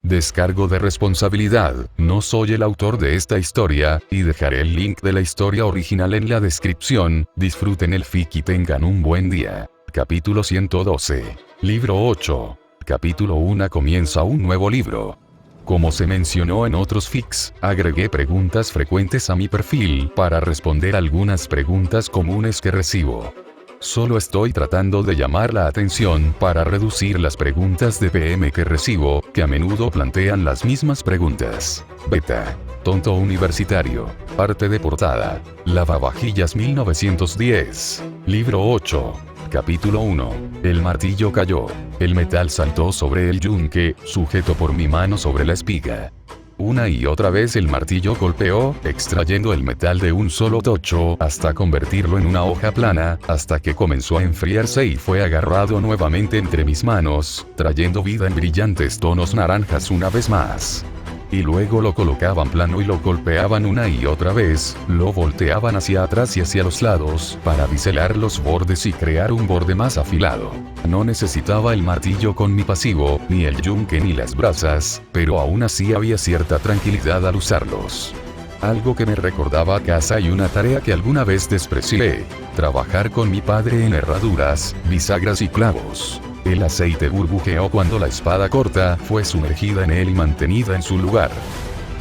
Descargo de responsabilidad, no soy el autor de esta historia, y dejaré el link de la historia original en la descripción. Disfruten el fic y tengan un buen día. Capítulo 112. Libro 8. Capítulo 1. Comienza un nuevo libro. Como se mencionó en otros fics, agregué preguntas frecuentes a mi perfil para responder algunas preguntas comunes que recibo. Solo estoy tratando de llamar la atención para reducir las preguntas de PM que recibo, que a menudo plantean las mismas preguntas. Beta. Tonto universitario. Parte de portada. Lavavajillas 1910. Libro 8. Capítulo 1. El martillo cayó. El metal saltó sobre el yunque, sujeto por mi mano sobre la espiga. Una y otra vez el martillo golpeó, extrayendo el metal de un solo tocho hasta convertirlo en una hoja plana, hasta que comenzó a enfriarse y fue agarrado nuevamente entre mis manos, trayendo vida en brillantes tonos naranjas una vez más. Y luego lo colocaban plano y lo golpeaban una y otra vez, lo volteaban hacia atrás y hacia los lados, para biselar los bordes y crear un borde más afilado. No necesitaba el martillo con mi pasivo, ni el yunque ni las brasas, pero aún así había cierta tranquilidad al usarlos. Algo que me recordaba a casa y una tarea que alguna vez desprecié: trabajar con mi padre en herraduras, bisagras y clavos. El aceite burbujeó cuando la espada corta fue sumergida en él y mantenida en su lugar.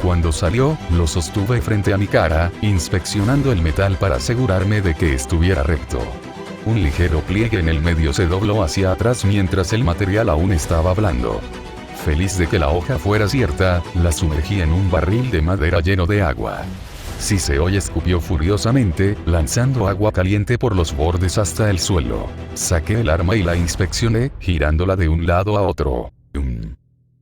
Cuando salió, lo sostuve frente a mi cara, inspeccionando el metal para asegurarme de que estuviera recto. Un ligero pliegue en el medio se dobló hacia atrás mientras el material aún estaba blando. Feliz de que la hoja fuera cierta, la sumergí en un barril de madera lleno de agua. Siseo escupió furiosamente, lanzando agua caliente por los bordes hasta el suelo. Saqué el arma y la inspeccioné, girándola de un lado a otro.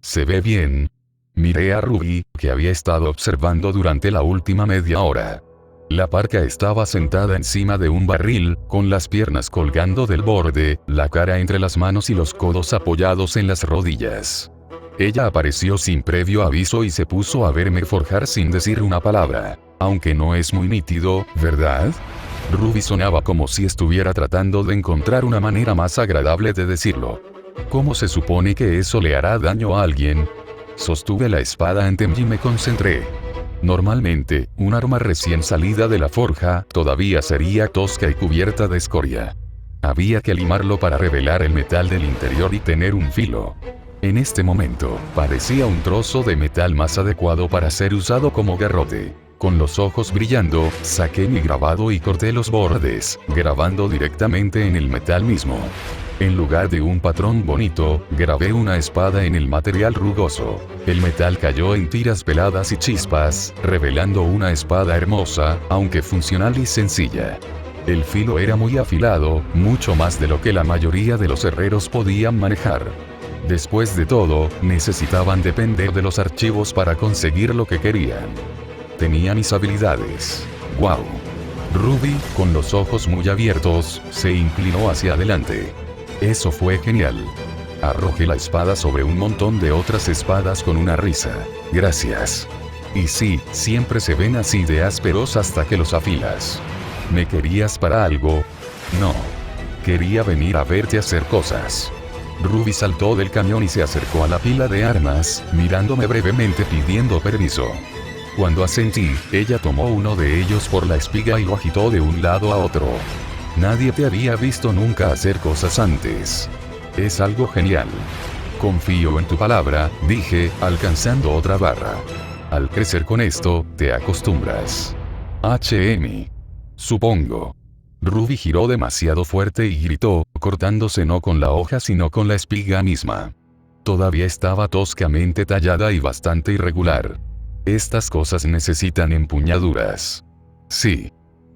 ¿Se ve bien? Miré a Ruby, que había estado observando durante la última media hora. La parca estaba sentada encima de un barril, con las piernas colgando del borde, la cara entre las manos y los codos apoyados en las rodillas. Ella apareció sin previo aviso y se puso a verme forjar sin decir una palabra. Aunque no es muy nítido, ¿verdad? Ruby sonaba como si estuviera tratando de encontrar una manera más agradable de decirlo. ¿Cómo se supone que eso le hará daño a alguien? Sostuve la espada ante mí y me concentré. Normalmente, un arma recién salida de la forja todavía sería tosca y cubierta de escoria. Había que limarlo para revelar el metal del interior y tener un filo. En este momento, parecía un trozo de metal más adecuado para ser usado como garrote. Con los ojos brillando, saqué mi grabado y corté los bordes, grabando directamente en el metal mismo. En lugar de un patrón bonito, grabé una espada en el material rugoso. El metal cayó en tiras peladas y chispas, revelando una espada hermosa, aunque funcional y sencilla. El filo era muy afilado, mucho más de lo que la mayoría de los herreros podían manejar. Después de todo, necesitaban depender de los archivos para conseguir lo que querían. Tenía mis habilidades. ¡Wow! Ruby, con los ojos muy abiertos, se inclinó hacia adelante. Eso fue genial. Arrojé la espada sobre un montón de otras espadas con una risa. Gracias. Y sí, siempre se ven así de ásperos hasta que los afilas. ¿Me querías para algo? No. Quería venir a verte hacer cosas. Ruby saltó del camión y se acercó a la pila de armas, mirándome brevemente pidiendo permiso. Cuando asentí, ella tomó uno de ellos por la espiga y lo agitó de un lado a otro. Nadie te había visto nunca hacer cosas antes. Es algo genial. Confío en tu palabra, dije, alcanzando otra barra. Al crecer con esto, te acostumbras. Supongo. Ruby giró demasiado fuerte y gritó, cortándose no con la hoja sino con la espiga misma. Todavía estaba toscamente tallada y bastante irregular. Estas cosas necesitan empuñaduras. Sí.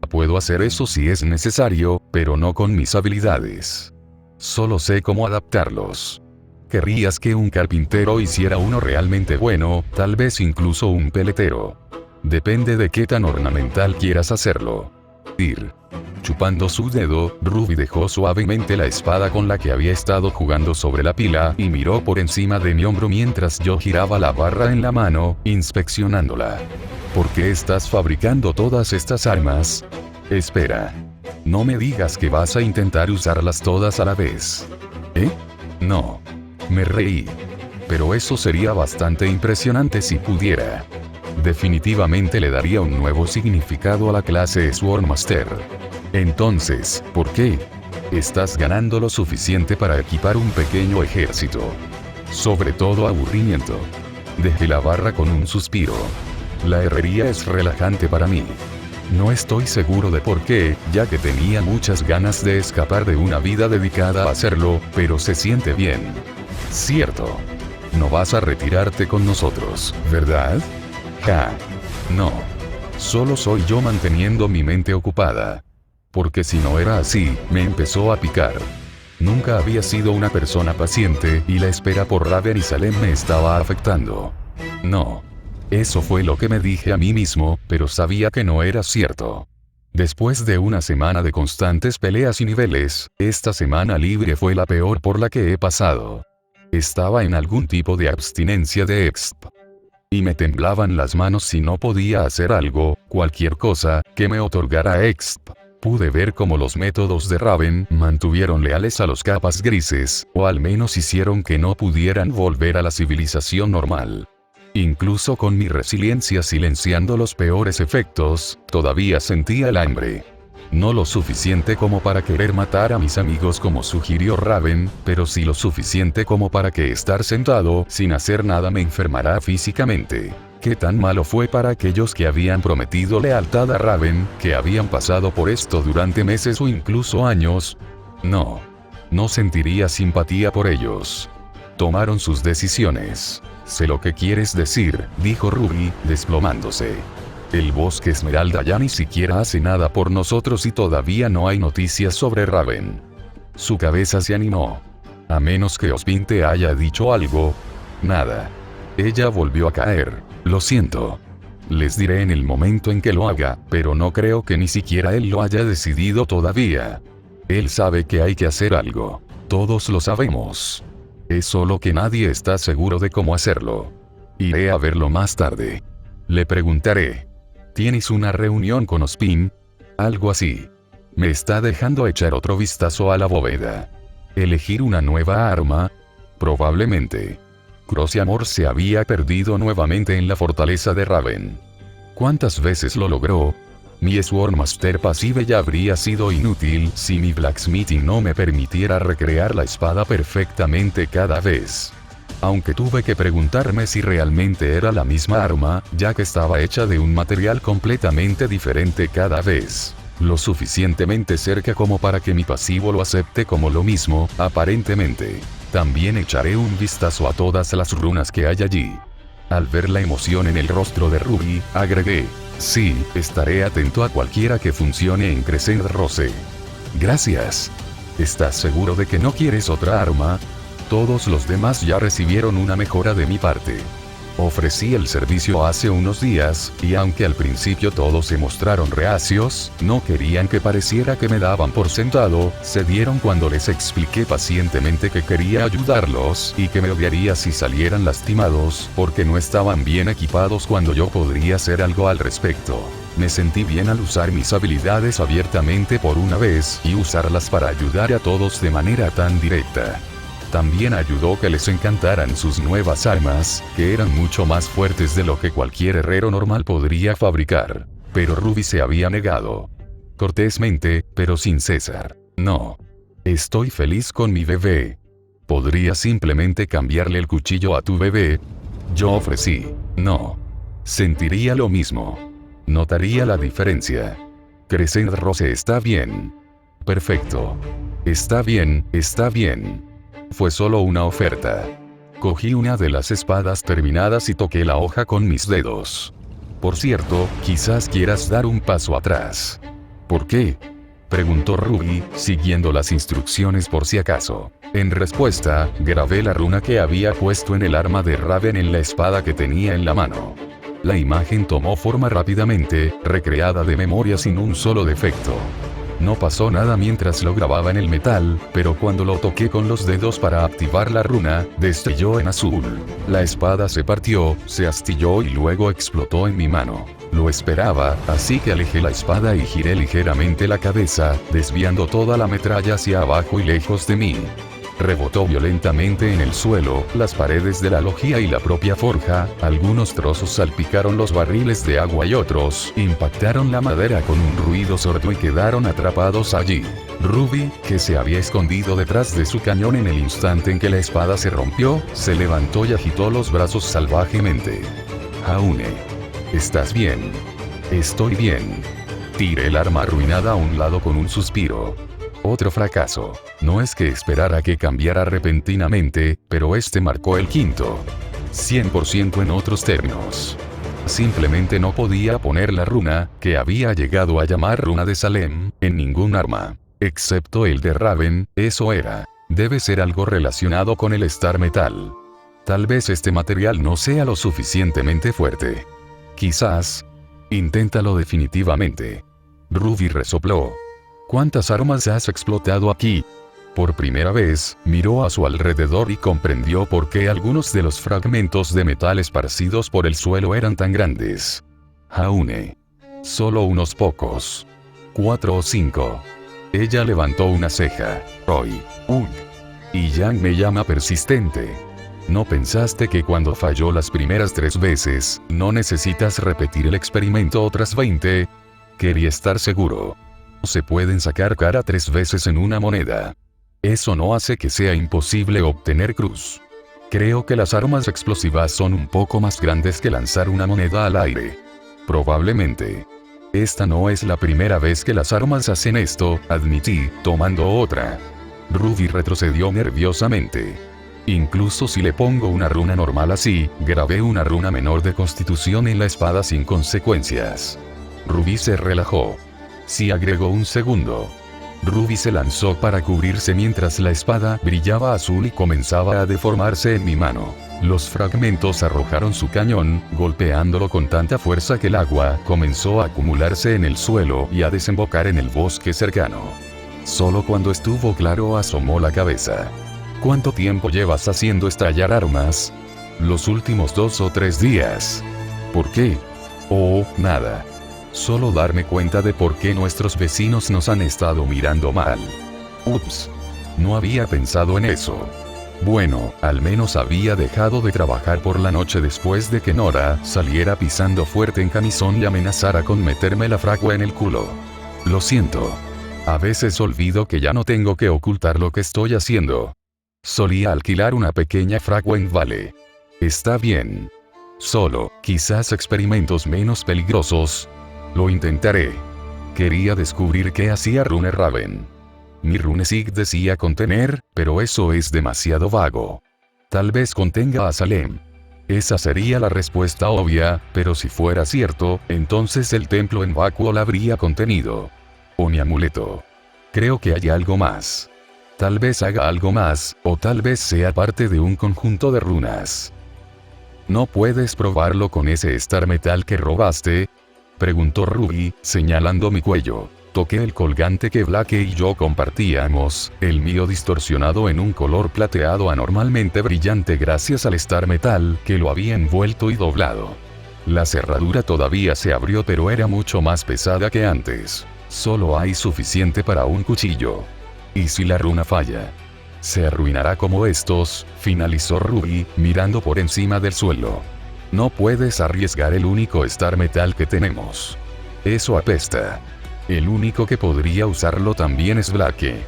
Puedo hacer eso si es necesario, pero no con mis habilidades. Solo sé cómo adaptarlos. Querrías que un carpintero hiciera uno realmente bueno, tal vez incluso un peletero. Depende de qué tan ornamental quieras hacerlo. Chupando su dedo, Ruby dejó suavemente la espada con la que había estado jugando sobre la pila y miró por encima de mi hombro mientras yo giraba la barra en la mano, inspeccionándola. ¿Por qué estás fabricando todas estas armas? Espera. No me digas que vas a intentar usarlas todas a la vez. ¿Eh? No. Me reí. pero eso sería bastante impresionante si pudiera. Definitivamente le daría un nuevo significado a la clase Swordmaster. Entonces, ¿por qué? Estás ganando lo suficiente para equipar un pequeño ejército. Sobre todo aburrimiento. Dejé la barra con un suspiro. La herrería es relajante para mí. No estoy seguro de por qué, ya que tenía muchas ganas de escapar de una vida dedicada a hacerlo, pero se siente bien. Cierto. No vas a retirarte con nosotros, ¿verdad? Ja. No. Solo soy yo manteniendo mi mente ocupada. Porque si no era así, me empezó a picar. Nunca había sido una persona paciente y la espera por Raven y Salem me estaba afectando. No. Eso fue lo que me dije a mí mismo, pero sabía que no era cierto. Después de una semana de constantes peleas y niveles, esta semana libre fue la peor por la que he pasado. Estaba en algún tipo de abstinencia de exp. Y me temblaban las manos si no podía hacer algo, cualquier cosa, que me otorgara exp. Pude ver cómo los métodos de Raven mantuvieron leales a los capas grises, o al menos hicieron que no pudieran volver a la civilización normal. Incluso con mi resiliencia silenciando los peores efectos, todavía sentía el hambre. No lo suficiente como para querer matar a mis amigos como sugirió Raven, pero sí lo suficiente como para que estar sentado sin hacer nada me enfermará físicamente. ¿Qué tan malo fue para aquellos que habían prometido lealtad a Raven, que habían pasado por esto durante meses o incluso años? No. No sentiría simpatía por ellos. Tomaron sus decisiones. Sé lo que quieres decir, dijo Ruby, desplomándose. El bosque Esmeralda ya ni siquiera hace nada por nosotros y todavía no hay noticias sobre Raven. Su cabeza se animó. A menos que Osvin te haya dicho algo. Nada. Ella volvió a caer. Lo siento. Les diré en el momento en que lo haga, pero no creo que ni siquiera él lo haya decidido todavía. Él sabe que hay que hacer algo. Todos lo sabemos. Es solo que nadie está seguro de cómo hacerlo. Iré a verlo más tarde. Le preguntaré. ¿Tienes una reunión con Osvin? Algo así. Me está dejando echar otro vistazo a la bóveda. ¿Elegir una nueva arma? Probablemente. Crossiamor se había perdido nuevamente en la fortaleza de Raven. ¿Cuántas veces lo logró? Mi Swordmaster pasive ya habría sido inútil si mi blacksmithing no me permitiera recrear la espada perfectamente cada vez. Aunque tuve que preguntarme si realmente era la misma arma, ya que estaba hecha de un material completamente diferente cada vez. Lo suficientemente cerca como para que mi pasivo lo acepte como lo mismo, aparentemente. También echaré un vistazo a todas las runas que hay allí. Al ver la emoción en el rostro de Ruby, agregué. Sí, estaré atento a cualquiera que funcione en Crescent Rose. Gracias. ¿Estás seguro de que no quieres otra arma? Todos los demás ya recibieron una mejora de mi parte. Ofrecí el servicio hace unos días, y aunque al principio todos se mostraron reacios, no querían que pareciera que me daban por sentado, cedieron cuando les expliqué pacientemente que quería ayudarlos y que me odiaría si salieran lastimados, porque no estaban bien equipados cuando yo podría hacer algo al respecto. Me sentí bien al usar mis habilidades abiertamente por una vez y usarlas para ayudar a todos de manera tan directa. También ayudó que les encantaran sus nuevas armas, que eran mucho más fuertes de lo que cualquier herrero normal podría fabricar. Pero Ruby se había negado. Cortésmente, pero sin cesar. No. Estoy feliz con mi bebé. ¿Podría simplemente cambiarle el cuchillo a tu bebé? Yo ofrecí. No. Sentiría lo mismo. Notaría la diferencia. Crescent Rose está bien. Perfecto. Está bien, está bien. Fue solo una oferta. Cogí una de las espadas terminadas y toqué la hoja con mis dedos. Por cierto, quizás quieras dar un paso atrás. ¿Por qué? Preguntó Ruby, siguiendo las instrucciones por si acaso. En respuesta, grabé la runa que había puesto en el arma de Raven en la espada que tenía en la mano. La imagen tomó forma rápidamente, recreada de memoria sin un solo defecto. No pasó nada mientras lo grababa en el metal, pero cuando lo toqué con los dedos para activar la runa, destelló en azul. La espada se partió, se astilló y luego explotó en mi mano. Lo esperaba, así que alejé la espada y giré ligeramente la cabeza, desviando toda la metralla hacia abajo y lejos de mí. rebotó violentamente en el suelo, las paredes de la logia y la propia forja, algunos trozos salpicaron los barriles de agua y otros impactaron la madera con un ruido sordo y quedaron atrapados allí. Ruby, que se había escondido detrás de su cañón en el instante en que la espada se rompió, se levantó y agitó los brazos salvajemente. Jaune. ¿Estás bien? Estoy bien. Tiré el arma arruinada a un lado con un suspiro. Otro fracaso. No es que esperara que cambiara repentinamente, pero este marcó el quinto. 100% en otros términos. Simplemente no podía poner la runa, que había llegado a llamar runa de Salem, en ningún arma. Excepto el de Raven, eso era. Debe ser algo relacionado con el Star Metal. Tal vez este material no sea lo suficientemente fuerte. Quizás. Inténtalo definitivamente. Ruby resopló. ¿Cuántas armas has explotado aquí? Por primera vez, miró a su alrededor y comprendió por qué algunos de los fragmentos de metal esparcidos por el suelo eran tan grandes. Jaune. Solo unos pocos. 4 o 5. Ella levantó una ceja. Roy. Y Yang me llama persistente. ¿No pensaste que cuando falló las primeras 3 veces, no necesitas repetir el experimento otras 20? Quería estar seguro. Se pueden sacar cara 3 veces en una moneda. Eso no hace que sea imposible obtener cruz. Creo que las armas explosivas son un poco más grandes que lanzar una moneda al aire. Probablemente. Esta no es la primera vez que las armas hacen esto, admití, tomando otra. Ruby retrocedió nerviosamente. Incluso si le pongo una runa normal así, grabé una runa menor de constitución en la espada sin consecuencias. Ruby se relajó. Sí, agregó un segundo. Ruby se lanzó para cubrirse mientras la espada brillaba azul y comenzaba a deformarse en mi mano. Los fragmentos arrojaron su cañón, golpeándolo con tanta fuerza que el agua comenzó a acumularse en el suelo y a desembocar en el bosque cercano. Solo cuando estuvo claro asomó la cabeza. ¿Cuánto tiempo llevas haciendo estallar armas? Los últimos 2 o 3 días. ¿Por qué? Oh, nada. Solo darme cuenta de por qué nuestros vecinos nos han estado mirando mal. Ups. No había pensado en eso. Bueno, al menos había dejado de trabajar por la noche después de que Nora saliera pisando fuerte en camisón y amenazara con meterme la fragua en el culo. Lo siento. A veces olvido que ya no tengo que ocultar lo que estoy haciendo. Solía alquilar una pequeña fragua en Vale. Está bien. Solo, quizás experimentos menos peligrosos. Lo intentaré. Quería descubrir qué hacía Rune Raven. Mi RuneSeek decía contener, pero eso es demasiado vago. Tal vez contenga a Salem. Esa sería la respuesta obvia, pero si fuera cierto, entonces el templo en Vacuo la habría contenido. O mi amuleto. Creo que hay algo más. Tal vez haga algo más, o tal vez sea parte de un conjunto de runas. ¿No puedes probarlo con ese Star Metal que robaste? Preguntó Ruby, señalando mi cuello. Toqué el colgante que Blake y yo compartíamos, el mío distorsionado en un color plateado anormalmente brillante gracias al Star Metal que lo había envuelto y doblado. La cerradura todavía se abrió, pero era mucho más pesada que antes. Solo hay suficiente para un cuchillo. ¿Y si la runa falla? Se arruinará como estos, finalizó Ruby, mirando por encima del suelo. No puedes arriesgar el único Star Metal que tenemos. Eso apesta. El único que podría usarlo también es Blake.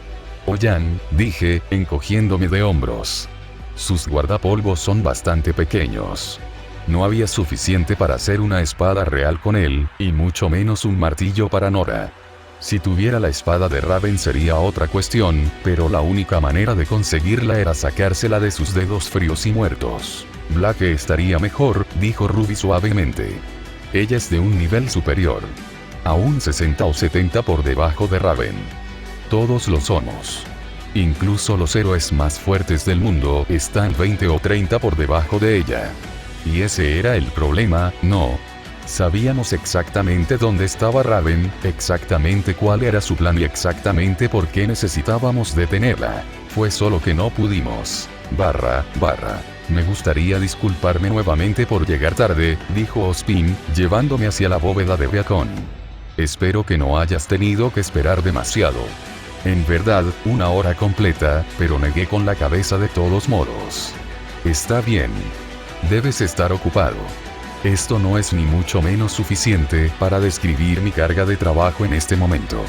Oyan, dije, encogiéndome de hombros. Sus guardapolvos son bastante pequeños. No había suficiente para hacer una espada real con él, y mucho menos un martillo para Nora. Si tuviera la espada de Raven sería otra cuestión, pero la única manera de conseguirla era sacársela de sus dedos fríos y muertos. Blake estaría mejor, dijo Ruby suavemente. Ella es de un nivel superior. Aún 60 o 70 por debajo de Raven. Todos lo somos. Incluso los héroes más fuertes del mundo están 20 o 30 por debajo de ella. Y ese era el problema, ¿no? Sabíamos exactamente dónde estaba Raven, exactamente cuál era su plan y exactamente por qué necesitábamos detenerla. Fue solo que no pudimos. Me gustaría disculparme nuevamente por llegar tarde, dijo Ospin, llevándome hacia la bóveda de Beacon. Espero que no hayas tenido que esperar demasiado. En verdad, 1 hora completa, pero negué con la cabeza de todos modos. Está bien. Debes estar ocupado. Esto no es ni mucho menos suficiente para describir mi carga de trabajo en este momento.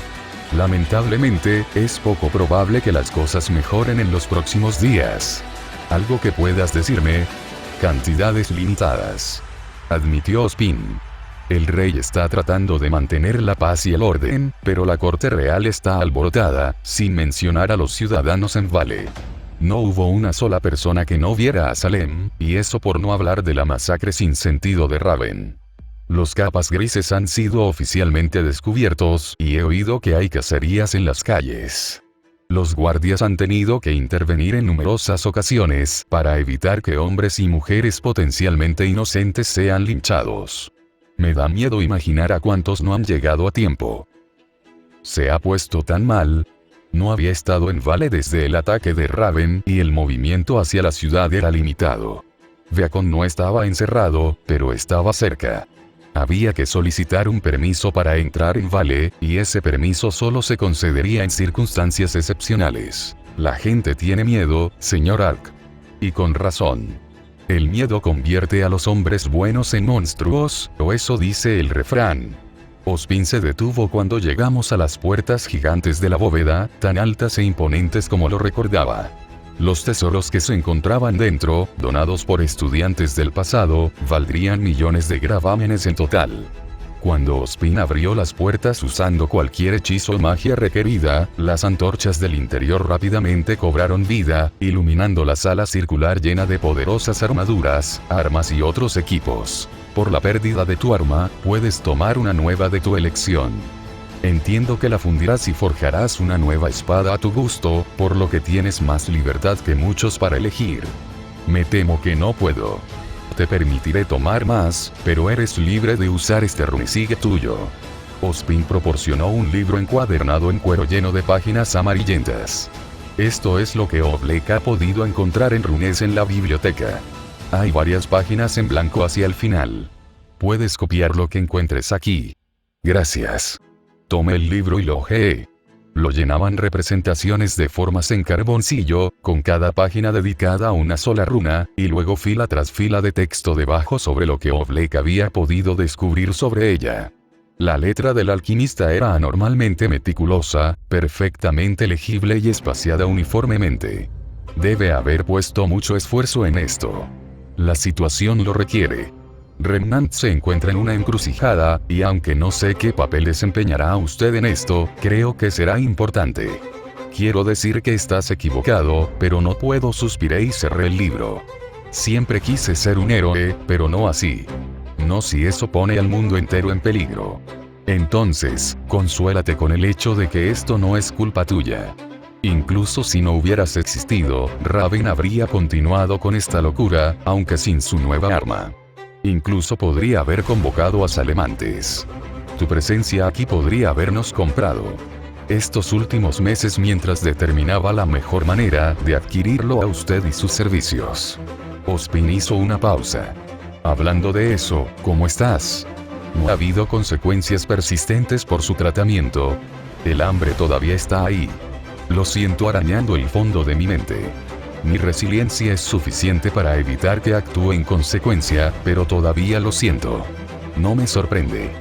Lamentablemente, es poco probable que las cosas mejoren en los próximos días. ¿Algo que puedas decirme? Cantidades limitadas. Admitió Ospin. El rey está tratando de mantener la paz y el orden, pero la corte real está alborotada, sin mencionar a los ciudadanos en Vale. No hubo una sola persona que no viera a Salem, y eso por no hablar de la masacre sin sentido de Raven. Los capas grises han sido oficialmente descubiertos, y he oído que hay cacerías en las calles. Los guardias han tenido que intervenir en numerosas ocasiones para evitar que hombres y mujeres potencialmente inocentes sean linchados. Me da miedo imaginar a cuántos no han llegado a tiempo. Se ha puesto tan mal. No había estado en Vale desde el ataque de Raven y el movimiento hacia la ciudad era limitado. Beacon no estaba encerrado, pero estaba cerca. Había que solicitar un permiso para entrar en Vale, y ese permiso solo se concedería en circunstancias excepcionales. La gente tiene miedo, señor Ark. Y con razón. El miedo convierte a los hombres buenos en monstruos, o eso dice el refrán. Ospin se detuvo cuando llegamos a las puertas gigantes de la bóveda, tan altas e imponentes como lo recordaba. Los tesoros que se encontraban dentro, donados por estudiantes del pasado, valdrían millones de gravámenes en total. Cuando Ospin abrió las puertas usando cualquier hechizo o magia requerida, las antorchas del interior rápidamente cobraron vida, iluminando la sala circular llena de poderosas armaduras, armas y otros equipos. Por la pérdida de tu arma, puedes tomar una nueva de tu elección. Entiendo que la fundirás y forjarás una nueva espada a tu gusto, por lo que tienes más libertad que muchos para elegir. Me temo que no puedo. Te permitiré tomar más, pero eres libre de usar este runesigue tuyo. Ospin proporcionó un libro encuadernado en cuero lleno de páginas amarillentas. Esto es lo que Oblek ha podido encontrar en runes en la biblioteca. Hay varias páginas en blanco hacia el final. Puedes copiar lo que encuentres aquí. Gracias. Tomé el libro y lo hojeé. Lo llenaban representaciones de formas en carboncillo, con cada página dedicada a una sola runa, y luego fila tras fila de texto debajo sobre lo que Oblek había podido descubrir sobre ella. La letra del alquimista era anormalmente meticulosa, perfectamente legible y espaciada uniformemente. Debe haber puesto mucho esfuerzo en esto. La situación lo requiere. Remnant se encuentra en una encrucijada, y aunque no sé qué papel desempeñará usted en esto, creo que será importante. Quiero decir que estás equivocado, pero no puedo, suspiré y cerré el libro. Siempre quise ser un héroe, pero no así. No si eso pone al mundo entero en peligro. Entonces, consuélate con el hecho de que esto no es culpa tuya. Incluso si no hubieras existido, Raven habría continuado con esta locura, aunque sin su nueva arma. Incluso podría haber convocado a Salemantes. Tu presencia aquí podría habernos comprado. Estos últimos meses mientras determinaba la mejor manera de adquirirlo a usted y sus servicios. Ospin hizo una pausa. Hablando de eso, ¿cómo estás? No ha habido consecuencias persistentes por su tratamiento. El hambre todavía está ahí. Lo siento arañando el fondo de mi mente. Mi resiliencia es suficiente para evitar que actúe en consecuencia, pero todavía lo siento. No me sorprende.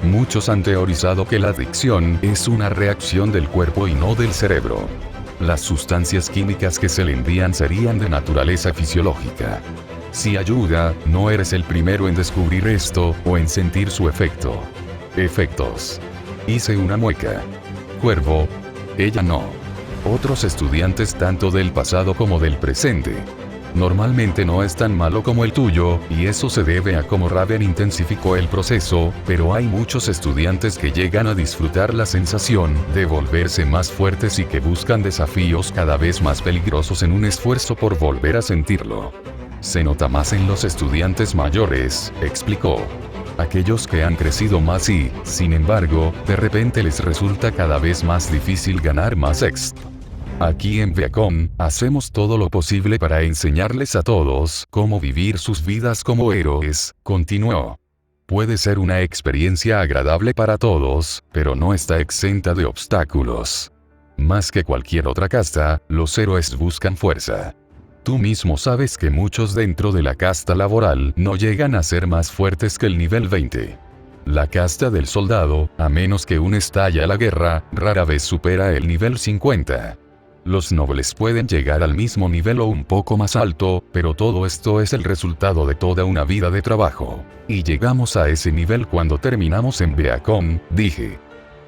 Muchos han teorizado que la adicción es una reacción del cuerpo y no del cerebro. Las sustancias químicas que se le envían serían de naturaleza fisiológica. Si ayuda, no eres el primero en descubrir esto, o en sentir su efecto. Efectos. Hice una mueca. Cuervo. Ella no. Otros estudiantes tanto del pasado como del presente. Normalmente no es tan malo como el tuyo, y eso se debe a cómo Raven intensificó el proceso, pero hay muchos estudiantes que llegan a disfrutar la sensación de volverse más fuertes y que buscan desafíos cada vez más peligrosos en un esfuerzo por volver a sentirlo. Se nota más en los estudiantes mayores, explicó. Aquellos que han crecido más y, sin embargo, de repente les resulta cada vez más difícil ganar más exp. Aquí en Viacom, hacemos todo lo posible para enseñarles a todos cómo vivir sus vidas como héroes, continuó. Puede ser una experiencia agradable para todos, pero no está exenta de obstáculos. Más que cualquier otra casta, los héroes buscan fuerza. Tú mismo sabes que muchos dentro de la casta laboral no llegan a ser más fuertes que el nivel 20. La casta del soldado, a menos que aún estalla la guerra, rara vez supera el nivel 50. Los nobles pueden llegar al mismo nivel o un poco más alto, pero todo esto es el resultado de toda una vida de trabajo. Y llegamos a ese nivel cuando terminamos en Beacon, dije.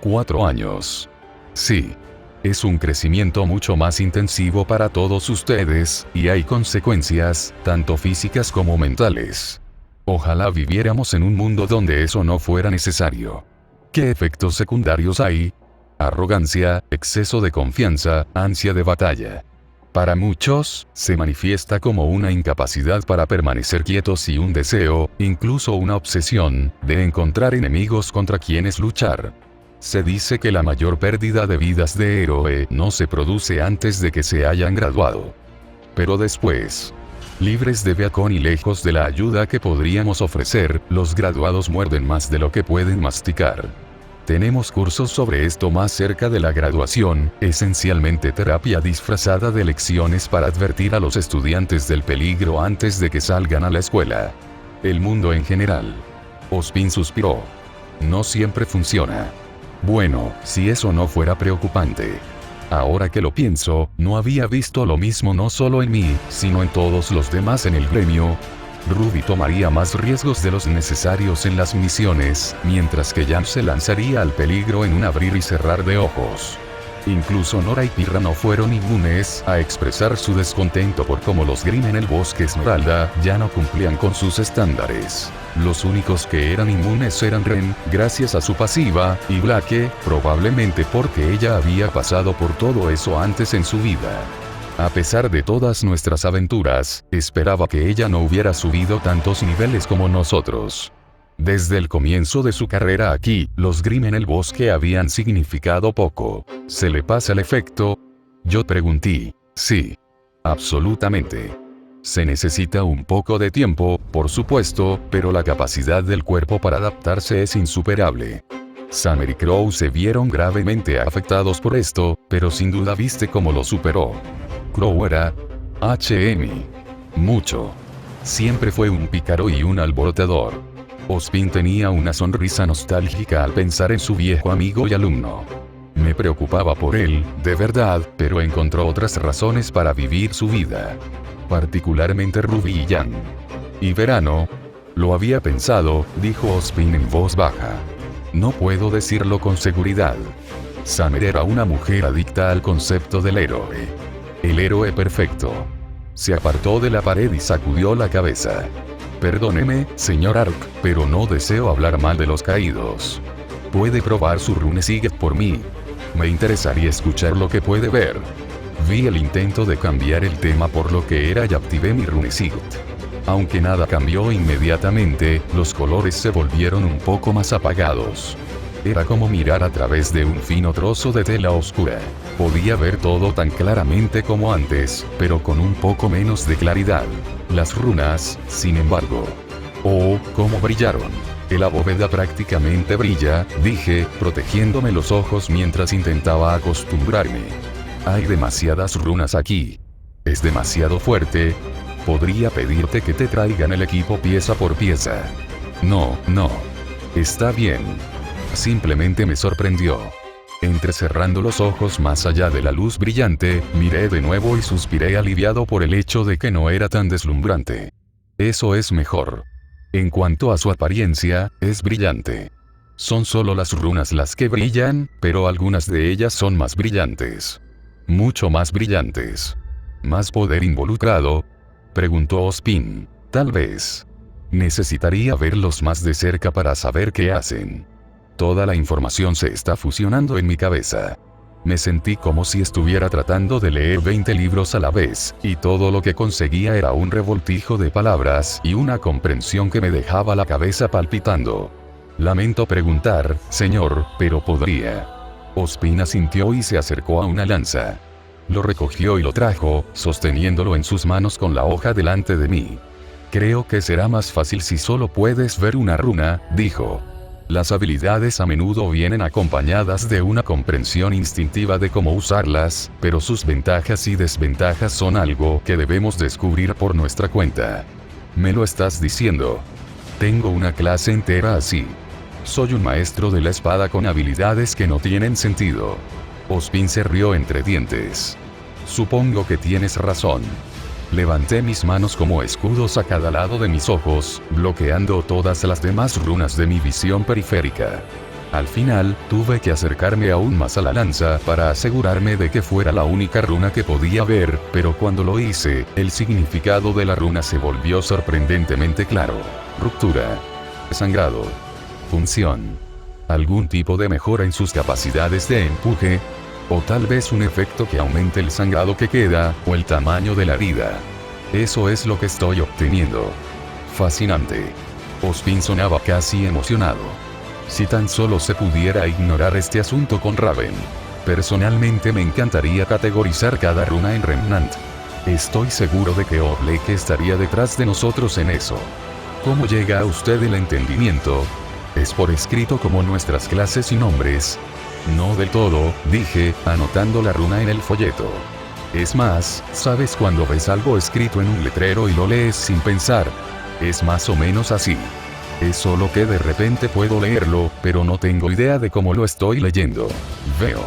4 años. Sí. Es un crecimiento mucho más intensivo para todos ustedes, y hay consecuencias, tanto físicas como mentales. Ojalá viviéramos en un mundo donde eso no fuera necesario. ¿Qué efectos secundarios hay? Arrogancia, exceso de confianza, ansia de batalla. Para muchos, se manifiesta como una incapacidad para permanecer quietos y un deseo, incluso una obsesión, de encontrar enemigos contra quienes luchar. Se dice que la mayor pérdida de vidas de héroe no se produce antes de que se hayan graduado. Pero después, libres de Beacon y lejos de la ayuda que podríamos ofrecer, los graduados muerden más de lo que pueden masticar. Tenemos cursos sobre esto más cerca de la graduación, esencialmente terapia disfrazada de lecciones para advertir a los estudiantes del peligro antes de que salgan a la escuela. El mundo en general. Ozpin suspiró. No siempre funciona. Bueno, si eso no fuera preocupante. Ahora que lo pienso, no había visto lo mismo no solo en mí, sino en todos los demás en el gremio. Ruby tomaría más riesgos de los necesarios en las misiones, mientras que Jan se lanzaría al peligro en un abrir y cerrar de ojos. Incluso Nora y Pirra no fueron inmunes a expresar su descontento por cómo los Grimm en el bosque Esmeralda ya no cumplían con sus estándares. Los únicos que eran inmunes eran Ren, gracias a su pasiva, y Blake, probablemente porque ella había pasado por todo eso antes en su vida. A pesar de todas nuestras aventuras, esperaba que ella no hubiera subido tantos niveles como nosotros. Desde el comienzo de su carrera aquí, los Grimm en el bosque habían significado poco. ¿Se le pasa el efecto? Yo pregunté. Sí. Absolutamente. Se necesita un poco de tiempo, por supuesto, pero la capacidad del cuerpo para adaptarse es insuperable. Summer y Crow se vieron gravemente afectados por esto, pero sin duda viste cómo lo superó. Crow era mucho. Siempre fue un pícaro y un alborotador. Ozpin tenía una sonrisa nostálgica al pensar en su viejo amigo y alumno. Me preocupaba por él, de verdad, pero encontró otras razones para vivir su vida. Particularmente Ruby y Jan. ¿Y verano? Lo había pensado, dijo Ozpin en voz baja. No puedo decirlo con seguridad. Summer era una mujer adicta al concepto del héroe. El héroe perfecto. Se apartó de la pared y sacudió la cabeza. Perdóneme, señor Ark, pero no deseo hablar mal de los caídos. Puede probar su Runesiget por mí. Me interesaría escuchar lo que puede ver. Vi el intento de cambiar el tema por lo que era y activé mi Runesiget. Aunque nada cambió inmediatamente, los colores se volvieron un poco más apagados. Era como mirar a través de un fino trozo de tela oscura. Podía ver todo tan claramente como antes, pero con un poco menos de claridad. Las runas, sin embargo. Oh, cómo brillaron. La bóveda prácticamente brilla, dije, protegiéndome los ojos mientras intentaba acostumbrarme. Hay demasiadas runas aquí. Es demasiado fuerte. Podría pedirte que te traigan el equipo pieza por pieza. No. Está bien. Simplemente me sorprendió. Entrecerrando los ojos más allá de la luz brillante, miré de nuevo y suspiré aliviado por el hecho de que no era tan deslumbrante. Eso es mejor. En cuanto a su apariencia, es brillante. Son solo las runas las que brillan, pero algunas de ellas son más brillantes. Mucho más brillantes. ¿Más poder involucrado? Preguntó Ozpin. Tal vez. Necesitaría verlos más de cerca para saber qué hacen. Toda la información se está fusionando en mi cabeza. Me sentí como si estuviera tratando de leer 20 libros a la vez, y todo lo que conseguía era un revoltijo de palabras y una comprensión que me dejaba la cabeza palpitando. Lamento preguntar, señor, pero podría. Ozpin asintió y se acercó a una lanza. Lo recogió y lo trajo, sosteniéndolo en sus manos con la hoja delante de mí. Creo que será más fácil si solo puedes ver una runa, dijo. Las habilidades a menudo vienen acompañadas de una comprensión instintiva de cómo usarlas, pero sus ventajas y desventajas son algo que debemos descubrir por nuestra cuenta. ¿Me lo estás diciendo? Tengo una clase entera así. Soy un maestro de la espada con habilidades que no tienen sentido. Ozpin se rió entre dientes. Supongo que tienes razón. Levanté mis manos como escudos a cada lado de mis ojos, bloqueando todas las demás runas de mi visión periférica. Al final, tuve que acercarme aún más a la lanza para asegurarme de que fuera la única runa que podía ver, pero cuando lo hice, el significado de la runa se volvió sorprendentemente claro. Ruptura. Sangrado. Función. Algún tipo de mejora en sus capacidades de empuje, o tal vez un efecto que aumente el sangrado que queda, o el tamaño de la herida. Eso es lo que estoy obteniendo. Fascinante. Ozpin sonaba casi emocionado. Si tan solo se pudiera ignorar este asunto con Raven. Personalmente me encantaría categorizar cada runa en Remnant. Estoy seguro de que Oblek estaría detrás de nosotros en eso. ¿Cómo llega a usted el entendimiento? Es por escrito como nuestras clases y nombres. No del todo, dije, anotando la runa en el folleto. Es más, ¿sabes cuando ves algo escrito en un letrero y lo lees sin pensar? Es más o menos así. Es solo que de repente puedo leerlo, pero no tengo idea de cómo lo estoy leyendo. Veo.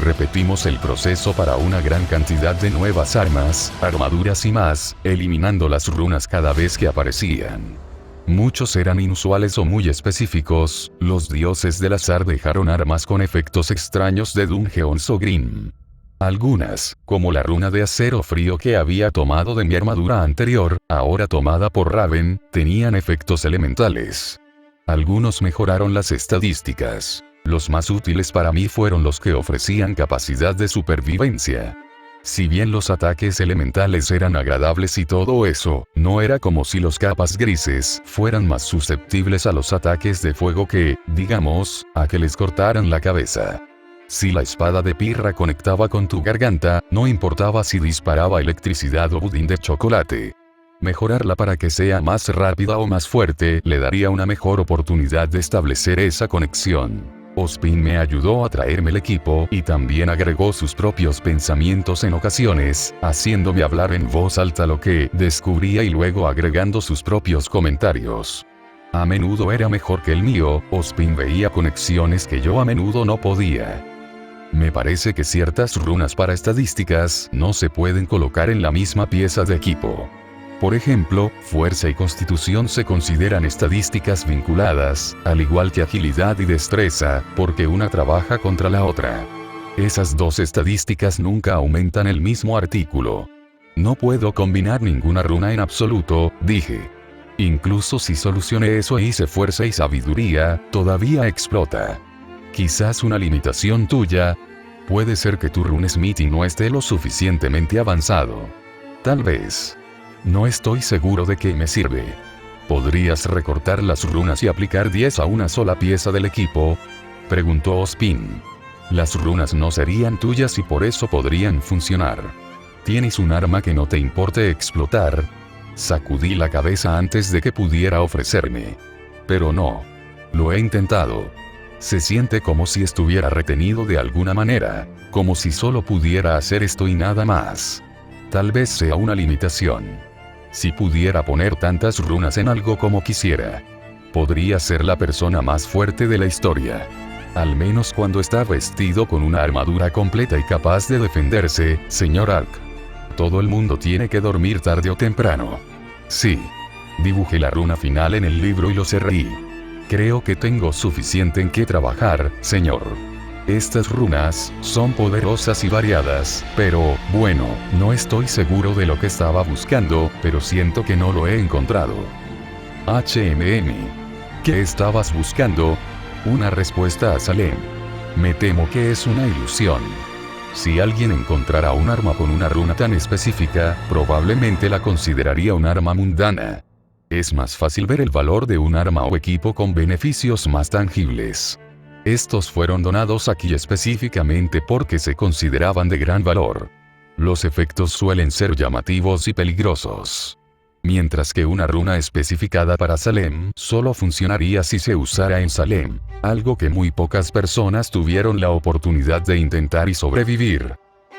Repetimos el proceso para una gran cantidad de nuevas armas, armaduras y más, eliminando las runas cada vez que aparecían. Muchos eran inusuales o muy específicos, los dioses del azar dejaron armas con efectos extraños de Dungeons o Grimm. Algunas, como la runa de acero frío que había tomado de mi armadura anterior, ahora tomada por Raven, tenían efectos elementales. Algunos mejoraron las estadísticas. Los más útiles para mí fueron los que ofrecían capacidad de supervivencia. Si bien los ataques elementales eran agradables y todo eso, no era como si los capas grises fueran más susceptibles a los ataques de fuego que, digamos, a que les cortaran la cabeza. Si la espada de Pirra conectaba con tu garganta, no importaba si disparaba electricidad o budín de chocolate. Mejorarla para que sea más rápida o más fuerte le daría una mejor oportunidad de establecer esa conexión. Ozpin me ayudó a traerme el equipo y también agregó sus propios pensamientos en ocasiones, haciéndome hablar en voz alta lo que descubría y luego agregando sus propios comentarios. A menudo era mejor que el mío, Ozpin veía conexiones que yo a menudo no podía. Me parece que ciertas runas para estadísticas no se pueden colocar en la misma pieza de equipo. Por ejemplo, fuerza y constitución se consideran estadísticas vinculadas, al igual que agilidad y destreza, porque una trabaja contra la otra. Esas dos estadísticas nunca aumentan el mismo artículo. No puedo combinar ninguna runa en absoluto, dije. Incluso si solucioné eso e hice fuerza y sabiduría, todavía explota. Quizás una limitación tuya. Puede ser que tu runesmithing no esté lo suficientemente avanzado. Tal vez. No estoy seguro de qué me sirve. ¿Podrías recortar las runas y aplicar 10 a una sola pieza del equipo? Preguntó Ozpin. Las runas no serían tuyas y por eso podrían funcionar. ¿Tienes un arma que no te importe explotar? Sacudí la cabeza antes de que pudiera ofrecerme. Pero no. Lo he intentado. Se siente como si estuviera retenido de alguna manera, como si solo pudiera hacer esto y nada más. Tal vez sea una limitación. Si pudiera poner tantas runas en algo como quisiera, podría ser la persona más fuerte de la historia. Al menos cuando está vestido con una armadura completa y capaz de defenderse, señor Ark. Todo el mundo tiene que dormir tarde o temprano. Sí. Dibujé la runa final en el libro y lo cerré. Creo que tengo suficiente en qué trabajar, señor. Estas runas son poderosas y variadas, pero, bueno, no estoy seguro de lo que estaba buscando, pero siento que no lo he encontrado. ¿Qué estabas buscando? Una respuesta a Salem. Me temo que es una ilusión. Si alguien encontrara un arma con una runa tan específica, probablemente la consideraría un arma mundana. Es más fácil ver el valor de un arma o equipo con beneficios más tangibles. Estos fueron donados aquí específicamente porque se consideraban de gran valor. Los efectos suelen ser llamativos y peligrosos. Mientras que una runa especificada para Salem solo funcionaría si se usara en Salem, algo que muy pocas personas tuvieron la oportunidad de intentar y sobrevivir.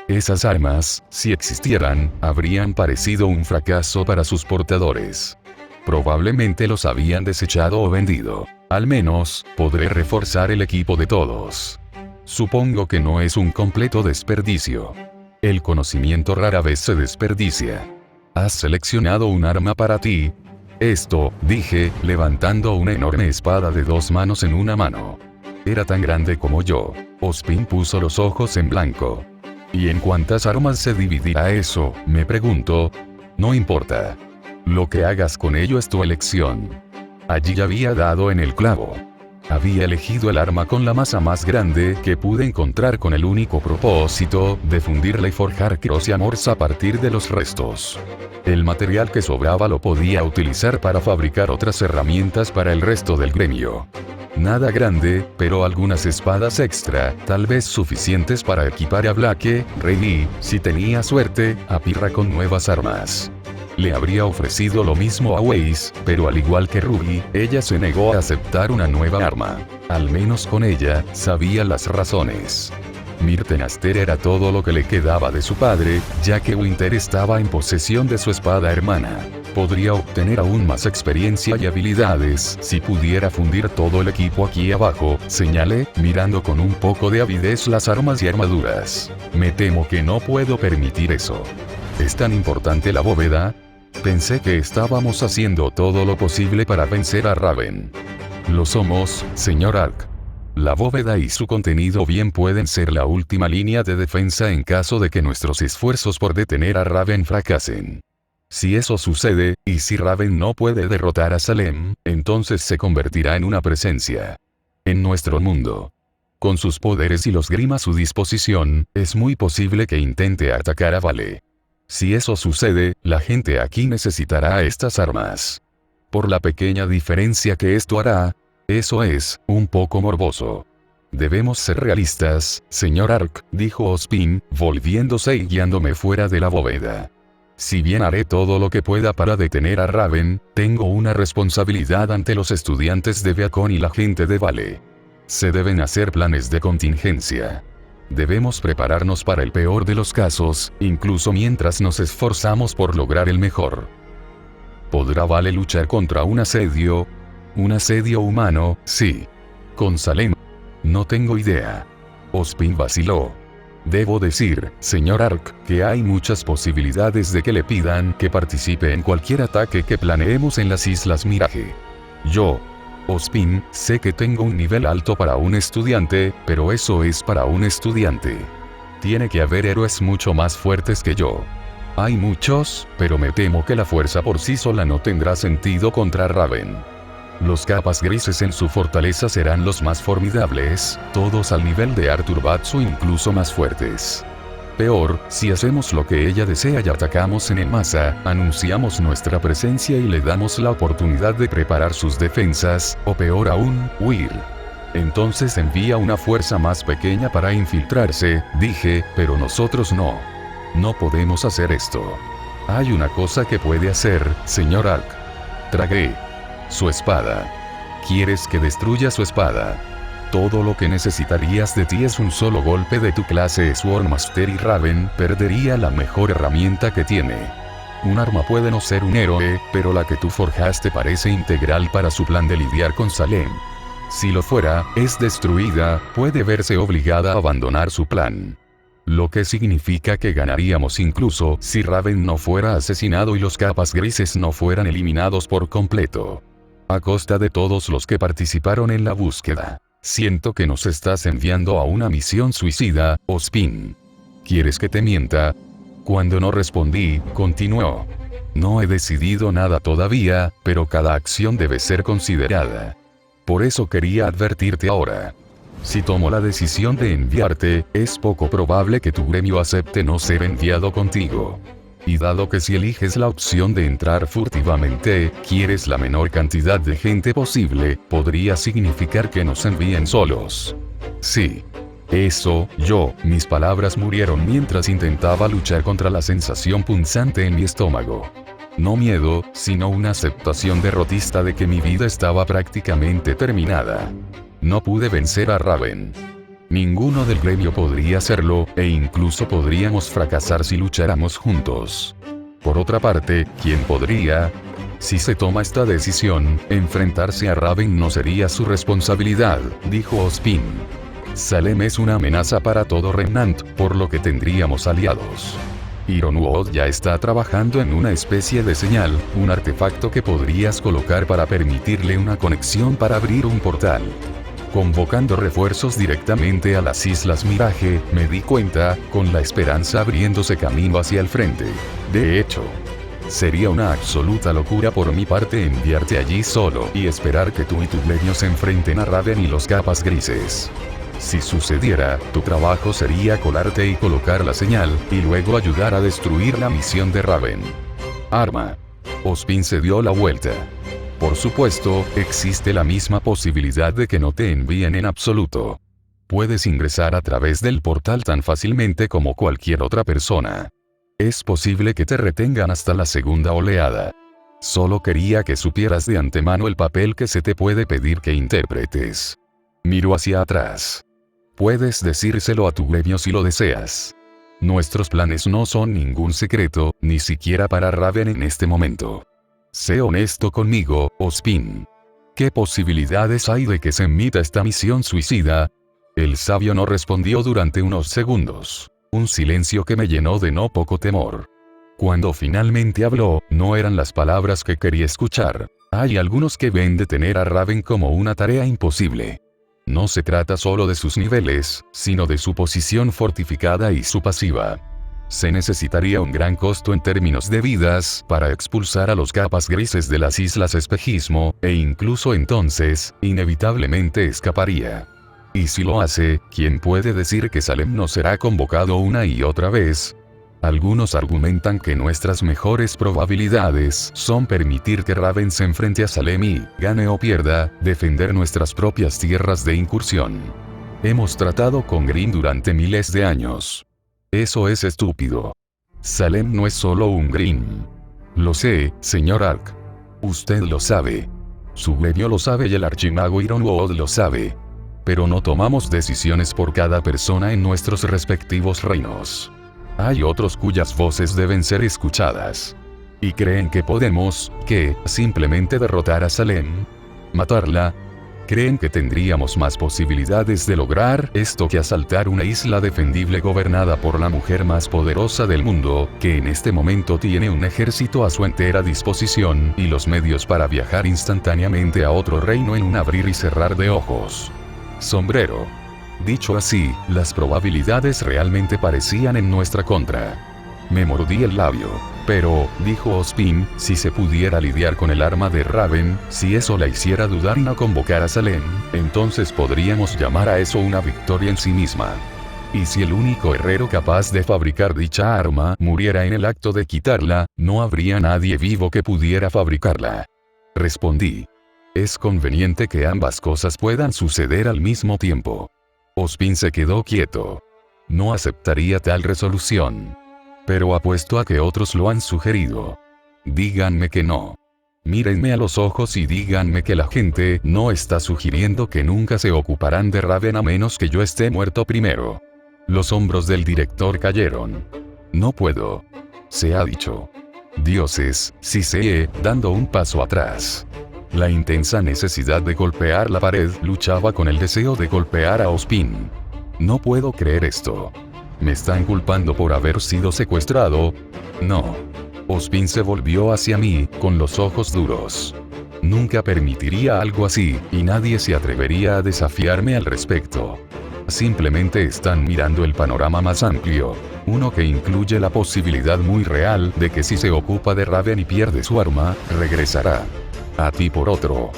Esas armas, si existieran, habrían parecido un fracaso para sus portadores. Probablemente los habían desechado o vendido. Al menos, podré reforzar el equipo de todos. Supongo que no es un completo desperdicio. El conocimiento rara vez se desperdicia. ¿Has seleccionado un arma para ti? Esto, dije, levantando una enorme espada de 2 manos en una mano. Era tan grande como yo. Ozpin puso los ojos en blanco. ¿Y en cuántas armas se dividirá eso?, me preguntó. No importa. Lo que hagas con ello es tu elección. Allí había dado en el clavo. Había elegido el arma con la masa más grande que pude encontrar con el único propósito de fundirla y forjar Cross y Amors a partir de los restos. El material que sobraba lo podía utilizar para fabricar otras herramientas para el resto del gremio. Nada grande, pero algunas espadas extra, tal vez suficientes para equipar a Blake, Rey y, si tenía suerte, a Pirra con nuevas armas. Le habría ofrecido lo mismo a Weiss, pero al igual que Ruby, ella se negó a aceptar una nueva arma. Al menos con ella, sabía las razones. Myrtenaster era todo lo que le quedaba de su padre, ya que Winter estaba en posesión de su espada hermana. Podría obtener aún más experiencia y habilidades si pudiera fundir todo el equipo aquí abajo, señalé, mirando con un poco de avidez las armas y armaduras. Me temo que no puedo permitir eso. ¿Es tan importante la bóveda? Pensé que estábamos haciendo todo lo posible para vencer a Raven. Lo somos, señor Ark. La bóveda y su contenido bien pueden ser la última línea de defensa en caso de que nuestros esfuerzos por detener a Raven fracasen. Si eso sucede, y si Raven no puede derrotar a Salem, entonces se convertirá en una presencia en nuestro mundo. Con sus poderes y los Grimm a su disposición, es muy posible que intente atacar a Vale. Si eso sucede, la gente aquí necesitará estas armas. Por la pequeña diferencia que esto hará, eso es, un poco morboso. Debemos ser realistas, señor Ark, dijo Ozpin, volviéndose y guiándome fuera de la bóveda. Si bien haré todo lo que pueda para detener a Raven, tengo una responsabilidad ante los estudiantes de Beacon y la gente de Vale. Se deben hacer planes de contingencia. Debemos prepararnos para el peor de los casos, incluso mientras nos esforzamos por lograr el mejor. ¿Podrá Vale luchar contra un asedio? Un asedio humano, sí. ¿Con Salem? No tengo idea. Ozpin vaciló. Debo decir, señor Ark, que hay muchas posibilidades de que le pidan que participe en cualquier ataque que planeemos en las Islas Mirage. Yo, Ozpin, sé que tengo un nivel alto para un estudiante, pero eso es para un estudiante. Tiene que haber héroes mucho más fuertes que yo. Hay muchos, pero me temo que la fuerza por sí sola no tendrá sentido contra Raven. Los capas grises en su fortaleza serán los más formidables, todos al nivel de Arthur Batz o incluso más fuertes. Peor, si hacemos lo que ella desea y atacamos en masa, anunciamos nuestra presencia y le damos la oportunidad de preparar sus defensas, o peor aún, huir. Entonces envía una fuerza más pequeña para infiltrarse, dije, pero nosotros no. No podemos hacer esto. Hay una cosa que puede hacer, señor Ark. Tragué su espada. ¿Quieres que destruya su espada? Todo lo que necesitarías de ti es un solo golpe de tu clase Swordmaster y Raven perdería la mejor herramienta que tiene. Un arma puede no ser un héroe, pero la que tú forjaste parece integral para su plan de lidiar con Salem. Si lo fuera, es destruida, puede verse obligada a abandonar su plan. Lo que significa que ganaríamos incluso si Raven no fuera asesinado y los capas grises no fueran eliminados por completo. A costa de todos los que participaron en la búsqueda. Siento que nos estás enviando a una misión suicida, Ozpin. ¿Quieres que te mienta? Cuando no respondí, continuó. No he decidido nada todavía, pero cada acción debe ser considerada. Por eso quería advertirte ahora. Si tomo la decisión de enviarte, es poco probable que tu gremio acepte no ser enviado contigo. Y dado que si eliges la opción de entrar furtivamente, quieres la menor cantidad de gente posible, podría significar que nos envíen solos. Sí. Eso, mis palabras murieron mientras intentaba luchar contra la sensación punzante en mi estómago. No miedo, sino una aceptación derrotista de que mi vida estaba prácticamente terminada. No pude vencer a Raven. Ninguno del gremio podría hacerlo, e incluso podríamos fracasar si lucháramos juntos. Por otra parte, ¿quién podría? Si se toma esta decisión, enfrentarse a Raven no sería su responsabilidad, dijo Ozpin. Salem es una amenaza para todo Remnant, por lo que tendríamos aliados. Ironwood ya está trabajando en una especie de señal, un artefacto que podrías colocar para permitirle una conexión para abrir un portal. Convocando refuerzos directamente a las Islas Mirage, me di cuenta, con la esperanza abriéndose camino hacia el frente. De hecho, sería una absoluta locura por mi parte enviarte allí solo y esperar que tú y tu gremio se enfrenten a Raven y los capas grises. Si sucediera, tu trabajo sería colarte y colocar la señal, y luego ayudar a destruir la misión de Raven. Arma. Ozpin se dio la vuelta. Por supuesto, existe la misma posibilidad de que no te envíen en absoluto. Puedes ingresar a través del portal tan fácilmente como cualquier otra persona. Es posible que te retengan hasta la segunda oleada. Solo quería que supieras de antemano el papel que se te puede pedir que interpretes. Miró hacia atrás. Puedes decírselo a tu gremio si lo deseas. Nuestros planes no son ningún secreto, ni siquiera para Raven en este momento. Sé honesto conmigo, Ozpin. ¿Qué posibilidades hay de que se emita esta misión suicida? El sabio no respondió durante unos segundos. Un silencio que me llenó de no poco temor. Cuando finalmente habló, no eran las palabras que quería escuchar. Hay algunos que ven detener a Raven como una tarea imposible. No se trata solo de sus niveles, sino de su posición fortificada y su pasiva. Se necesitaría un gran costo en términos de vidas para expulsar a los capas grises de las Islas Espejismo, e incluso entonces, inevitablemente escaparía. Y si lo hace, ¿quién puede decir que Salem no será convocado una y otra vez? Algunos argumentan que nuestras mejores probabilidades son permitir que Raven se enfrente a Salem y, gane o pierda, defender nuestras propias tierras de incursión. Hemos tratado con Green durante miles de años. Eso es estúpido. Salem no es solo un Green. Lo sé, señor Ark. Usted lo sabe. Su gremio lo sabe y el archimago Ironwood lo sabe. Pero no tomamos decisiones por cada persona en nuestros respectivos reinos. Hay otros cuyas voces deben ser escuchadas. ¿Y creen que podemos, simplemente derrotar a Salem? ¿Matarla? ¿Creen que tendríamos más posibilidades de lograr esto que asaltar una isla defendible gobernada por la mujer más poderosa del mundo, que en este momento tiene un ejército a su entera disposición y los medios para viajar instantáneamente a otro reino en un abrir y cerrar de ojos? Sombrero. Dicho así, las probabilidades realmente parecían en nuestra contra. Me mordí el labio. Pero, dijo Ozpin, si se pudiera lidiar con el arma de Raven, si eso la hiciera dudar y no convocar a Salem, entonces podríamos llamar a eso una victoria en sí misma. Y si el único herrero capaz de fabricar dicha arma muriera en el acto de quitarla, no habría nadie vivo que pudiera fabricarla. Respondí. Es conveniente que ambas cosas puedan suceder al mismo tiempo. Ozpin se quedó quieto. No aceptaría tal resolución. Pero apuesto a que otros lo han sugerido. Díganme que no. Mírenme a los ojos y díganme que la gente no está sugiriendo que nunca se ocuparán de Raven a menos que yo esté muerto primero. Los hombros del director cayeron. No puedo. Se ha dicho. Dioses, si se dando un paso atrás. La intensa necesidad de golpear la pared luchaba con el deseo de golpear a Ozpin. No puedo creer esto. ¿Me están culpando por haber sido secuestrado? No. Ozpin se volvió hacia mí, con los ojos duros. Nunca permitiría algo así, y nadie se atrevería a desafiarme al respecto. Simplemente están mirando el panorama más amplio. Uno que incluye la posibilidad muy real de que si se ocupa de Raven y pierde su arma, regresará a ti por otro.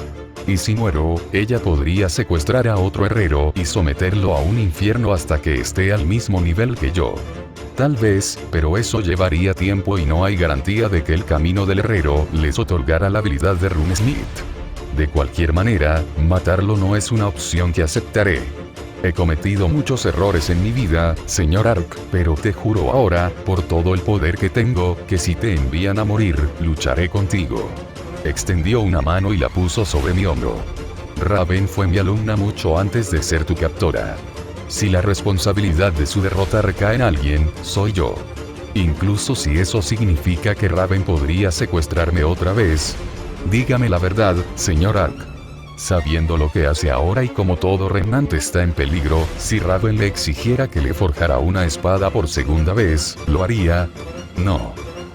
Y si muero, ella podría secuestrar a otro herrero y someterlo a un infierno hasta que esté al mismo nivel que yo. Tal vez, pero eso llevaría tiempo y no hay garantía de que el camino del herrero les otorgara la habilidad de Runesmith. De cualquier manera, matarlo no es una opción que aceptaré. He cometido muchos errores en mi vida, señor Ark, pero te juro ahora, por todo el poder que tengo, que si te envían a morir, lucharé contigo. Extendió una mano y la puso sobre mi hombro. Raven fue mi alumna mucho antes de ser tu captora. Si la responsabilidad de su derrota recae en alguien, soy yo. Incluso si eso significa que Raven podría secuestrarme otra vez. Dígame la verdad, señor Ark. Sabiendo lo que hace ahora y como todo Remnant está en peligro, si Raven le exigiera que le forjara una espada por segunda vez, ¿lo haría? No.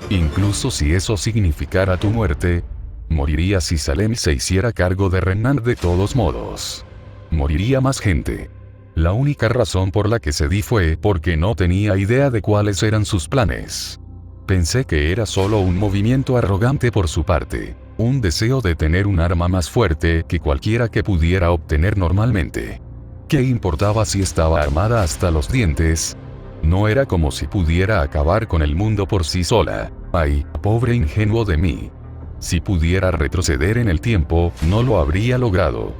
Incluso si eso significara tu muerte, moriría si Salem se hiciera cargo de Remnant de todos modos. Moriría más gente. La única razón por la que cedí fue porque no tenía idea de cuáles eran sus planes. Pensé que era solo un movimiento arrogante por su parte. Un deseo de tener un arma más fuerte que cualquiera que pudiera obtener normalmente. ¿Qué importaba si estaba armada hasta los dientes? No era como si pudiera acabar con el mundo por sí sola. Ay, pobre ingenuo de mí. Si pudiera retroceder en el tiempo, no lo habría logrado.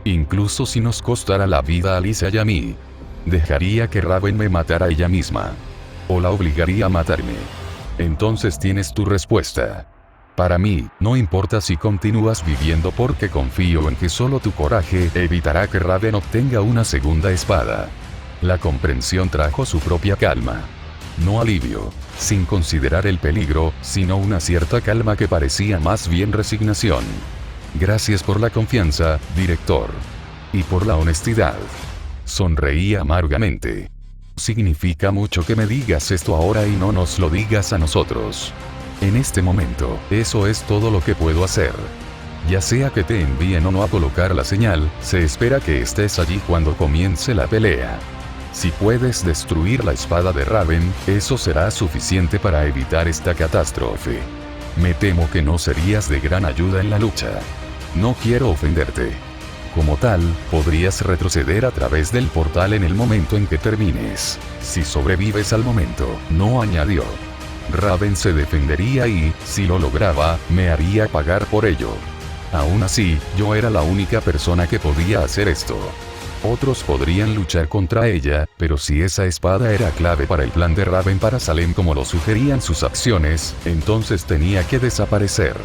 Incluso si nos costara la vida a Alicia y a mí. Dejaría que Raven me matara ella misma. O la obligaría a matarme. Entonces tienes tu respuesta. Para mí, no importa si continúas viviendo porque confío en que solo tu coraje evitará que Raven obtenga una segunda espada. La comprensión trajo su propia calma. No alivio, sin considerar el peligro, sino una cierta calma que parecía más bien resignación. Gracias por la confianza, director. Y por la honestidad. Sonreí amargamente. Significa mucho que me digas esto ahora y no nos lo digas a nosotros. En este momento, eso es todo lo que puedo hacer. Ya sea que te envíen o no a colocar la señal, se espera que estés allí cuando comience la pelea. Si puedes destruir la espada de Raven, eso será suficiente para evitar esta catástrofe. Me temo que no serías de gran ayuda en la lucha. No quiero ofenderte. Como tal, podrías retroceder a través del portal en el momento en que termines. Si sobrevives al momento, no añadió. Raven se defendería y, si lo lograba, me haría pagar por ello. Aún así, yo era la única persona que podía hacer esto. Otros podrían luchar contra ella, pero si esa espada era clave para el plan de Raven para Salem como lo sugerían sus acciones, entonces tenía que desaparecer.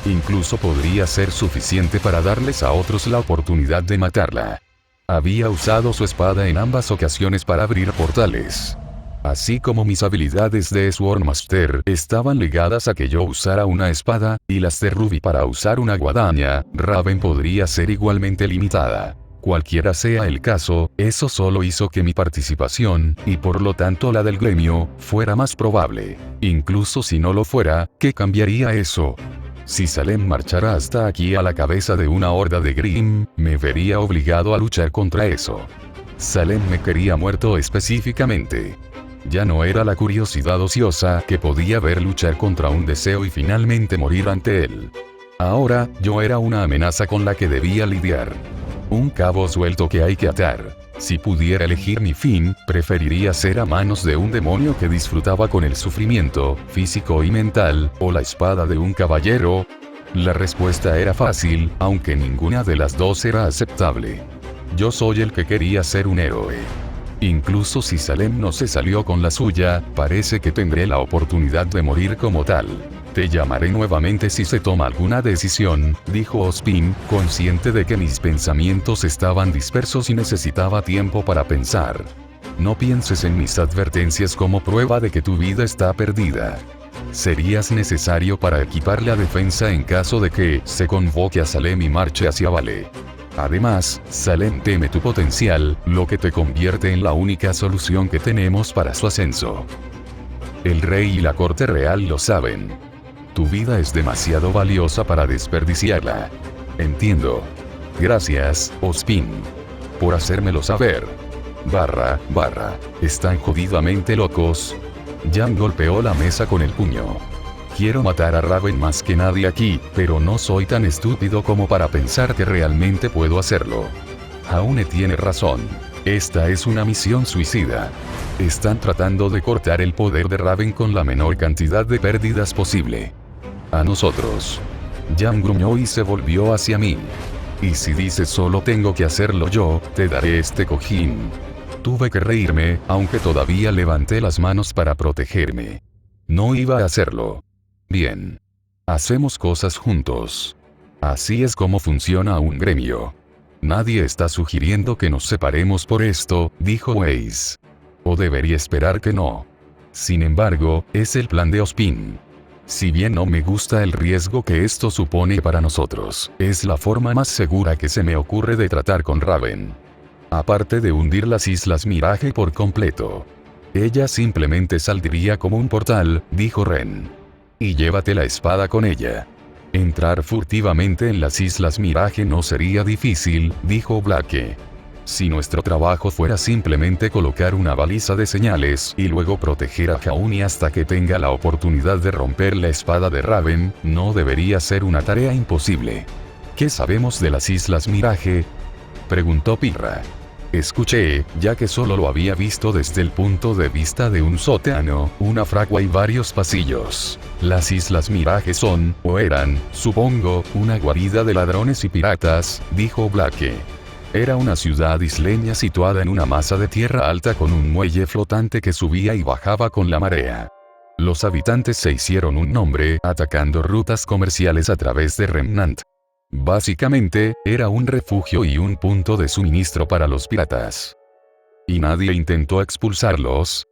Incluso podría ser suficiente para darles a otros la oportunidad de matarla. Había usado su espada en ambas ocasiones para abrir portales. Así como mis habilidades de Swordmaster estaban ligadas a que yo usara una espada, y las de Ruby para usar una guadaña, Raven podría ser igualmente limitada. Cualquiera sea el caso, eso solo hizo que mi participación, y por lo tanto la del gremio, fuera más probable. Incluso si no lo fuera, ¿qué cambiaría eso? Si Salem marchara hasta aquí a la cabeza de una horda de Grimm, me vería obligado a luchar contra eso. Salem me quería muerto específicamente. Ya no era la curiosidad ociosa que podía ver luchar contra un deseo y finalmente morir ante él. Ahora, yo era una amenaza con la que debía lidiar. Un cabo suelto que hay que atar. Si pudiera elegir mi fin, preferiría ser a manos de un demonio que disfrutaba con el sufrimiento, físico y mental, o la espada de un caballero. La respuesta era fácil, aunque ninguna de las dos era aceptable. Yo soy el que quería ser un héroe. Incluso si Salem no se salió con la suya, parece que tendré la oportunidad de morir como tal. Te llamaré nuevamente si se toma alguna decisión, dijo Ozpin, consciente de que mis pensamientos estaban dispersos y necesitaba tiempo para pensar. No pienses en mis advertencias como prueba de que tu vida está perdida. Serías necesario para equipar la defensa en caso de que se convoque a Salem y marche hacia Vale. Además, Salem teme tu potencial, lo que te convierte en la única solución que tenemos para su ascenso. El rey y la corte real lo saben. Tu vida es demasiado valiosa para desperdiciarla. Entiendo. Gracias, Ozpin. Por hacérmelo saber. ¿Están jodidamente locos? Jan golpeó la mesa con el puño. Quiero matar a Raven más que nadie aquí, pero no soy tan estúpido como para pensar que realmente puedo hacerlo. Aune tiene razón. Esta es una misión suicida. Están tratando de cortar el poder de Raven con la menor cantidad de pérdidas posible. A nosotros. Jan gruñó y se volvió hacia mí. Y si dices solo tengo que hacerlo yo, te daré este cojín. Tuve que reírme, aunque todavía levanté las manos para protegerme. No iba a hacerlo. Bien. Hacemos cosas juntos. Así es como funciona un gremio. Nadie está sugiriendo que nos separemos por esto, dijo Weiss. O debería esperar que no. Sin embargo, es el plan de Ozpin. Si bien no me gusta el riesgo que esto supone para nosotros, es la forma más segura que se me ocurre de tratar con Raven. Aparte de hundir las Islas Mirage por completo. Ella simplemente saldría como un portal, dijo Ren. Y llévate la espada con ella. Entrar furtivamente en las Islas Mirage no sería difícil, dijo Blake. Si nuestro trabajo fuera simplemente colocar una baliza de señales y luego proteger a Jauni hasta que tenga la oportunidad de romper la espada de Raven, no debería ser una tarea imposible. ¿Qué sabemos de las Islas Mirage?, preguntó Pirra. Escuché, ya que solo lo había visto desde el punto de vista de un sótano, una fragua y varios pasillos. Las Islas Mirage son, o eran, supongo, una guarida de ladrones y piratas, dijo Blake. Era una ciudad isleña situada en una masa de tierra alta con un muelle flotante que subía y bajaba con la marea. Los habitantes se hicieron un nombre atacando rutas comerciales a través de Remnant. Básicamente, era un refugio y un punto de suministro para los piratas. ¿Y nadie intentó expulsarlos?,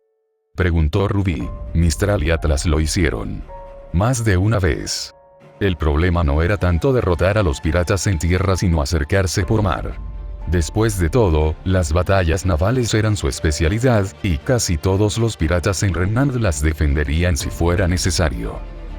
preguntó Ruby. Mistral y Atlas lo hicieron. Más de una vez. El problema no era tanto derrotar a los piratas en tierra sino acercarse por mar. Después de todo, las batallas navales eran su especialidad, y casi todos los piratas en Remnant las defenderían si fuera necesario.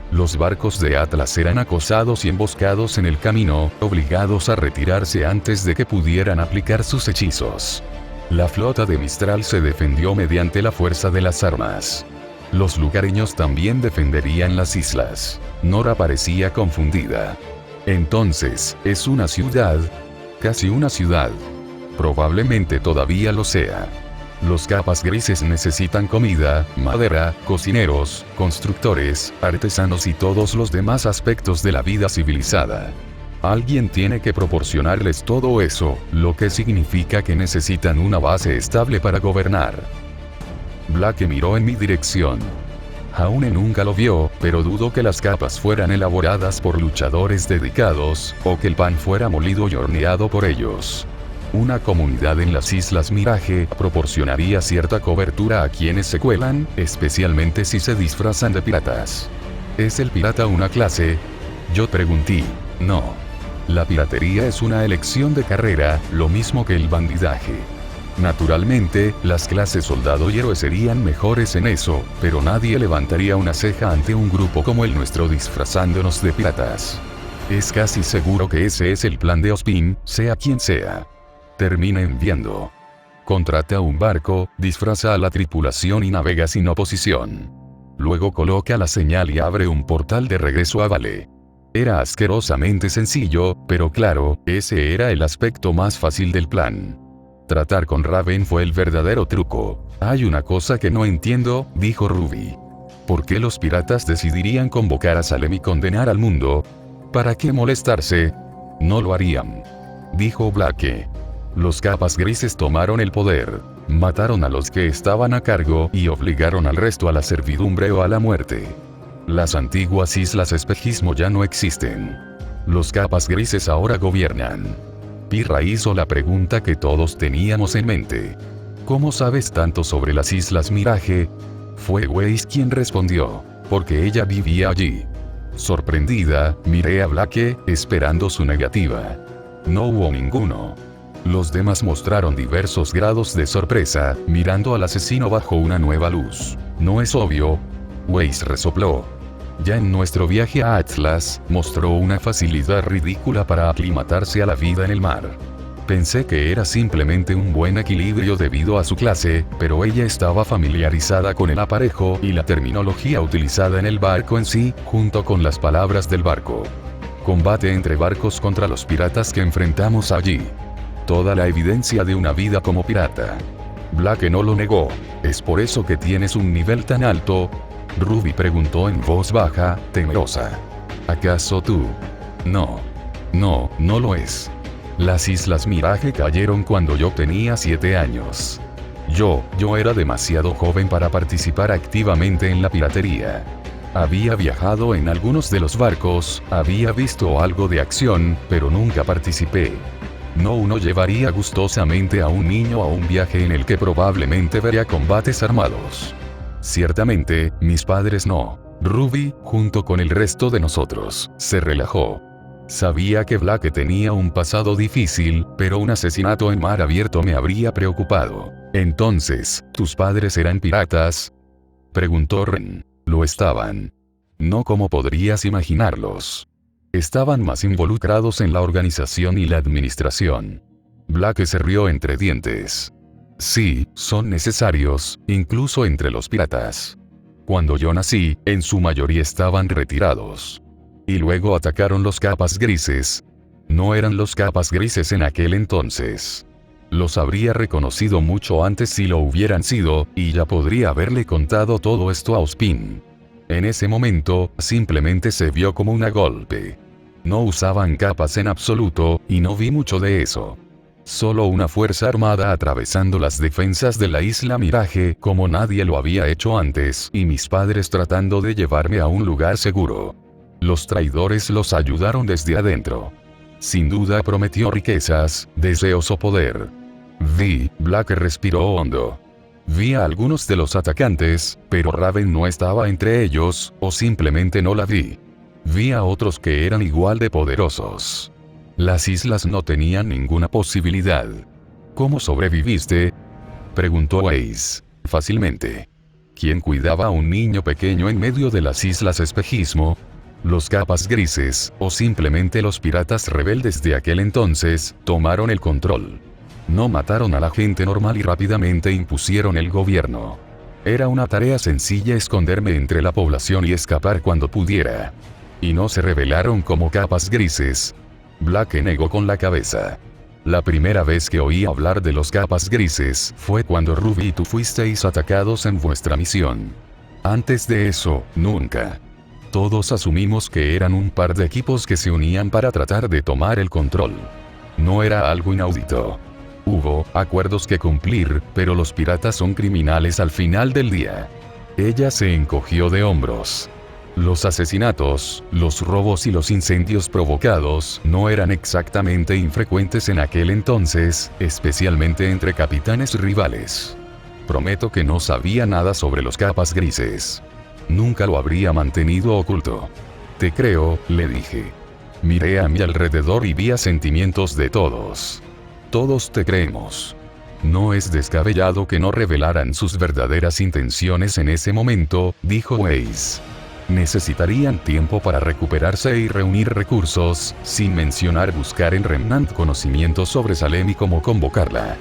Los barcos de Atlas eran acosados y emboscados en el camino, obligados a retirarse antes de que pudieran aplicar sus hechizos. La flota de Mistral se defendió mediante la fuerza de las armas. Los lugareños también defenderían las islas. Nora parecía confundida. Entonces, ¿es una ciudad? Casi una ciudad. Probablemente todavía lo sea. Los capas grises necesitan comida, madera, cocineros, constructores, artesanos y todos los demás aspectos de la vida civilizada. Alguien tiene que proporcionarles todo eso, lo que significa que necesitan una base estable para gobernar. Blake miró en mi dirección. Jaune nunca lo vio, pero dudo que las capas fueran elaboradas por luchadores dedicados, o que el pan fuera molido y horneado por ellos. Una comunidad en las Islas Mirage proporcionaría cierta cobertura a quienes se cuelan, especialmente si se disfrazan de piratas. ¿Es el pirata una clase?, yo pregunté. No. La piratería es una elección de carrera, lo mismo que el bandidaje. Naturalmente, las clases soldado y héroe serían mejores en eso, pero nadie levantaría una ceja ante un grupo como el nuestro disfrazándonos de piratas. Es casi seguro que ese es el plan de Ozpin, sea quien sea. Termina enviando. Contrata un barco, disfraza a la tripulación y navega sin oposición. Luego coloca la señal y abre un portal de regreso a Vale. Era asquerosamente sencillo, pero claro, ese era el aspecto más fácil del plan. Tratar con Raven fue el verdadero truco. Hay una cosa que no entiendo, dijo Ruby. ¿Por qué los piratas decidirían convocar a Salem y condenar al mundo? ¿Para qué molestarse? No lo harían, dijo Blake. Los capas grises tomaron el poder, mataron a los que estaban a cargo y obligaron al resto a la servidumbre o a la muerte. Las antiguas islas espejismo ya no existen. Los capas grises ahora gobiernan. Pirra hizo la pregunta que todos teníamos en mente. ¿Cómo sabes tanto sobre las Islas Mirage? Fue Weiss quien respondió, porque ella vivía allí. Sorprendida, miré a Blake, esperando su negativa. No hubo ninguno. Los demás mostraron diversos grados de sorpresa, mirando al asesino bajo una nueva luz. ¿No es obvio? Weiss resopló. Ya en nuestro viaje a Atlas, mostró una facilidad ridícula para aclimatarse a la vida en el mar. Pensé que era simplemente un buen equilibrio debido a su clase, pero ella estaba familiarizada con el aparejo y la terminología utilizada en el barco en sí, junto con las palabras del barco. Combate entre barcos contra los piratas que enfrentamos allí. Toda la evidencia de una vida como pirata. Blake no lo negó. ¿Es por eso que tienes un nivel tan alto? Ruby preguntó en voz baja, temerosa. ¿Acaso tú? No. No, no lo es. Las Islas Mirage cayeron cuando yo tenía 7 años. Yo era demasiado joven para participar activamente en la piratería. Había viajado en algunos de los barcos, había visto algo de acción, pero nunca participé. No uno llevaría gustosamente a un niño a un viaje en el que probablemente vería combates armados. Ciertamente, mis padres no. Ruby, junto con el resto de nosotros, se relajó. Sabía que Blake tenía un pasado difícil, pero un asesinato en mar abierto me habría preocupado. Entonces, ¿tus padres eran piratas?, preguntó Ren. Lo estaban. No como podrías imaginarlos. Estaban más involucrados en la organización y la administración. Blake se rió entre dientes. Sí, son necesarios, incluso entre los piratas. Cuando yo nací, en su mayoría estaban retirados. Y luego atacaron los capas grises. No eran los capas grises en aquel entonces. Los habría reconocido mucho antes si lo hubieran sido, y ya podría haberle contado todo esto a Ospin. En ese momento, simplemente se vio como un golpe. No usaban capas en absoluto, y no vi mucho de eso. Solo una fuerza armada atravesando las defensas de la isla Mirage como nadie lo había hecho antes, y mis padres tratando de llevarme a un lugar seguro. Los traidores los ayudaron desde adentro. Sin duda prometió riquezas, deseos o poder. Blake respiró hondo. Vi a algunos de los atacantes, pero Raven no estaba entre ellos, o simplemente no la vi. Vi a otros que eran igual de poderosos. Las islas no tenían ninguna posibilidad. ¿Cómo sobreviviste?, preguntó Ace. Fácilmente. ¿Quién cuidaba a un niño pequeño en medio de las islas Espejismo? Los capas grises, o simplemente los piratas rebeldes de aquel entonces, tomaron el control. No mataron a la gente normal y rápidamente impusieron el gobierno. Era una tarea sencilla esconderme entre la población y escapar cuando pudiera. Y no se rebelaron como capas grises. Blake negó con la cabeza. La primera vez que oí hablar de los capas grises fue cuando Ruby y tú fuisteis atacados en vuestra misión. Antes de eso, nunca. Todos asumimos que eran un par de equipos que se unían para tratar de tomar el control. No era algo inaudito. Hubo acuerdos que cumplir, pero los piratas son criminales al final del día. Ella se encogió de hombros. Los asesinatos, los robos y los incendios provocados no eran exactamente infrecuentes en aquel entonces, especialmente entre capitanes rivales. Prometo que no sabía nada sobre los capas grises. Nunca lo habría mantenido oculto. Te creo, le dije. Miré a mi alrededor y vi asentimientos de todos. Todos te creemos. No es descabellado que no revelaran sus verdaderas intenciones en ese momento, dijo Ace. Necesitarían tiempo para recuperarse y reunir recursos, sin mencionar buscar en Remnant conocimientos sobre Salem y cómo convocarla.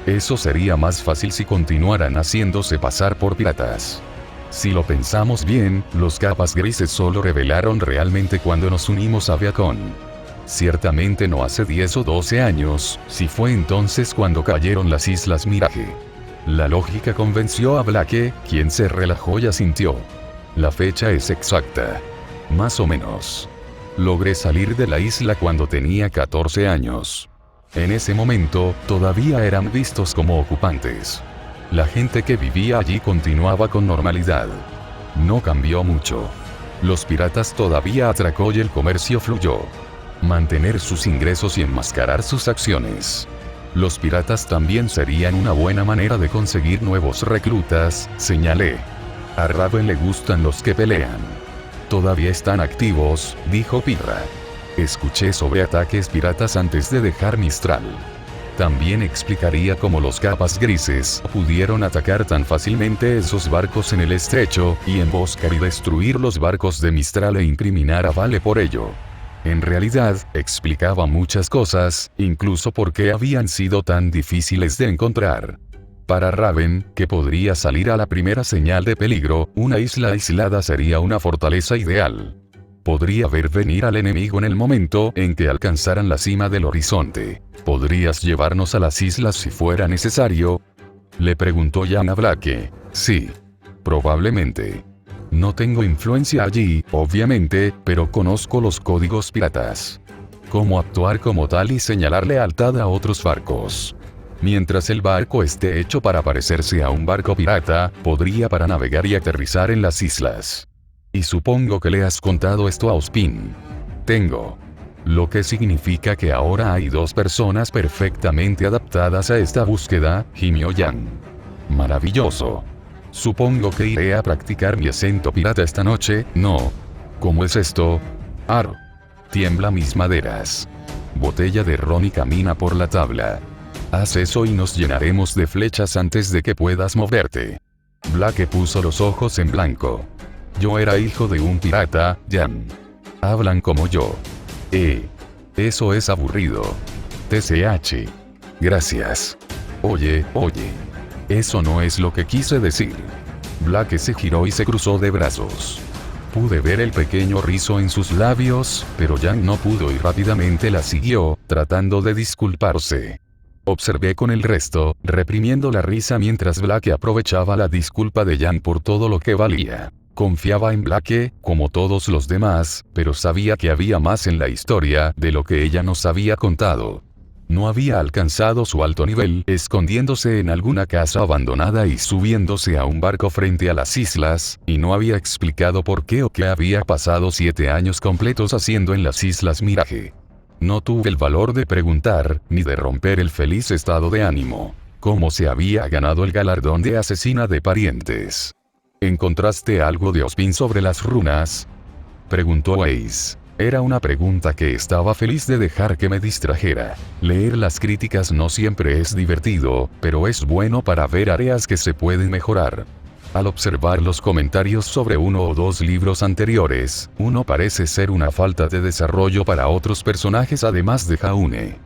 Eso sería más fácil si continuaran haciéndose pasar por piratas. Si lo pensamos bien, los capas grises solo revelaron realmente cuando nos unimos a Beacon. Ciertamente no hace 10 o 12 años, si fue entonces cuando cayeron las Islas Mirage. La lógica convenció a Blake, quien se relajó y asintió. La fecha es exacta. Más o menos. Logré salir de la isla cuando tenía 14 años. En ese momento, todavía eran vistos como ocupantes. La gente que vivía allí continuaba con normalidad. No cambió mucho. Los piratas todavía atracó y el comercio fluyó. Mantener sus ingresos y enmascarar sus acciones. Los piratas también serían una buena manera de conseguir nuevos reclutas, señalé. A Raven le gustan los que pelean. Todavía están activos, dijo Pirra. Escuché sobre ataques piratas antes de dejar Mistral. También explicaría cómo los capas grises pudieron atacar tan fácilmente esos barcos en el estrecho, y emboscar y destruir los barcos de Mistral e incriminar a Vale por ello. En realidad, explicaba muchas cosas, incluso por qué habían sido tan difíciles de encontrar. Para Raven, que podría salir a la primera señal de peligro, una isla aislada sería una fortaleza ideal. Podría ver venir al enemigo en el momento en que alcanzaran la cima del horizonte. ¿Podrías llevarnos a las islas si fuera necesario?, le preguntó Jan a Blake. Sí. Probablemente. No tengo influencia allí, obviamente, pero conozco los códigos piratas. cómo actuar como tal y señalar lealtad a otros barcos. Mientras el barco esté hecho para parecerse a un barco pirata, podría para navegar y aterrizar en las islas. Y supongo que le has contado esto a Ozpin. Tengo. Lo que significa que ahora hay dos personas perfectamente adaptadas a esta búsqueda, Himyo Yang. Maravilloso. Supongo que iré a practicar mi acento pirata esta noche, ¿no? ¿Cómo es esto? Ar. Tiembla mis maderas. Botella de ron y camina por la tabla. Haz eso y nos llenaremos de flechas antes de que puedas moverte. Blake puso los ojos en blanco. Yo era hijo de un pirata, Jan. Hablan como yo. Eso es aburrido. TCH. Gracias. Oye. Eso no es lo que quise decir. Blake se giró y se cruzó de brazos. Pude ver el pequeño rizo en sus labios, pero Jan no pudo y rápidamente la siguió, tratando de disculparse. Observé con el resto, reprimiendo la risa mientras Blake aprovechaba la disculpa de Jan por todo lo que valía. Confiaba en Blake, como todos los demás, pero sabía que había más en la historia de lo que ella nos había contado. No había alcanzado su alto nivel, escondiéndose en alguna casa abandonada y subiéndose a un barco frente a las islas, y no había explicado por qué o qué había pasado 7 años completos haciendo en las Islas Mirage. No tuve el valor de preguntar, ni de romper el feliz estado de ánimo. ¿Cómo se había ganado el galardón de asesina de parientes? ¿Encontraste algo de Ozpin sobre las runas? Preguntó Ace. Era una pregunta que estaba feliz de dejar que me distrajera. Leer las críticas no siempre es divertido, pero es bueno para ver áreas que se pueden mejorar. Al observar los comentarios sobre uno o dos libros anteriores, uno parece ser una falta de desarrollo para otros personajes además de Jaune.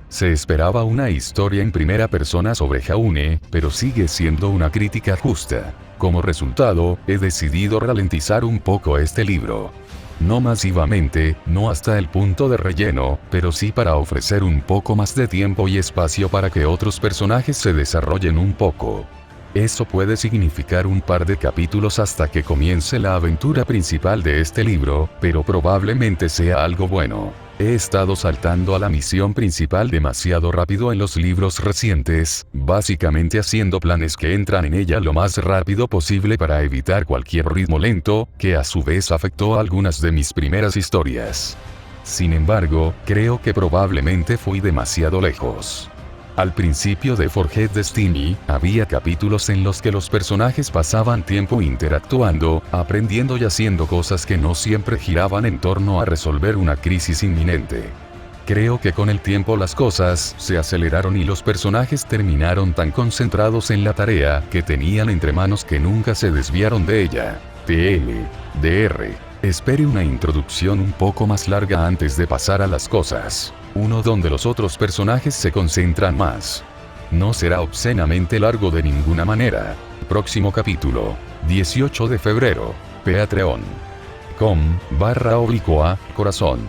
Se esperaba una historia en primera persona sobre Jaune, pero sigue siendo una crítica justa. Como resultado, he decidido ralentizar un poco este libro. No masivamente, no hasta el punto de relleno, pero sí para ofrecer un poco más de tiempo y espacio para que otros personajes se desarrollen un poco. Eso puede significar un par de capítulos hasta que comience la aventura principal de este libro, pero probablemente sea algo bueno. He estado saltando a la misión principal demasiado rápido en los libros recientes, básicamente haciendo planes que entran en ella lo más rápido posible para evitar cualquier ritmo lento, que a su vez afectó a algunas de mis primeras historias. Sin embargo, creo que probablemente fui demasiado lejos. Al principio de Forged Destiny, había capítulos en los que los personajes pasaban tiempo interactuando, aprendiendo y haciendo cosas que no siempre giraban en torno a resolver una crisis inminente. Creo que con el tiempo las cosas se aceleraron y los personajes terminaron tan concentrados en la tarea que tenían entre manos que nunca se desviaron de ella. TLDR. Espere una introducción un poco más larga antes de pasar a las cosas. Uno donde los otros personajes se concentran más. No será obscenamente largo de ninguna manera. Próximo capítulo. 18 de febrero. Patreon.com/corazón.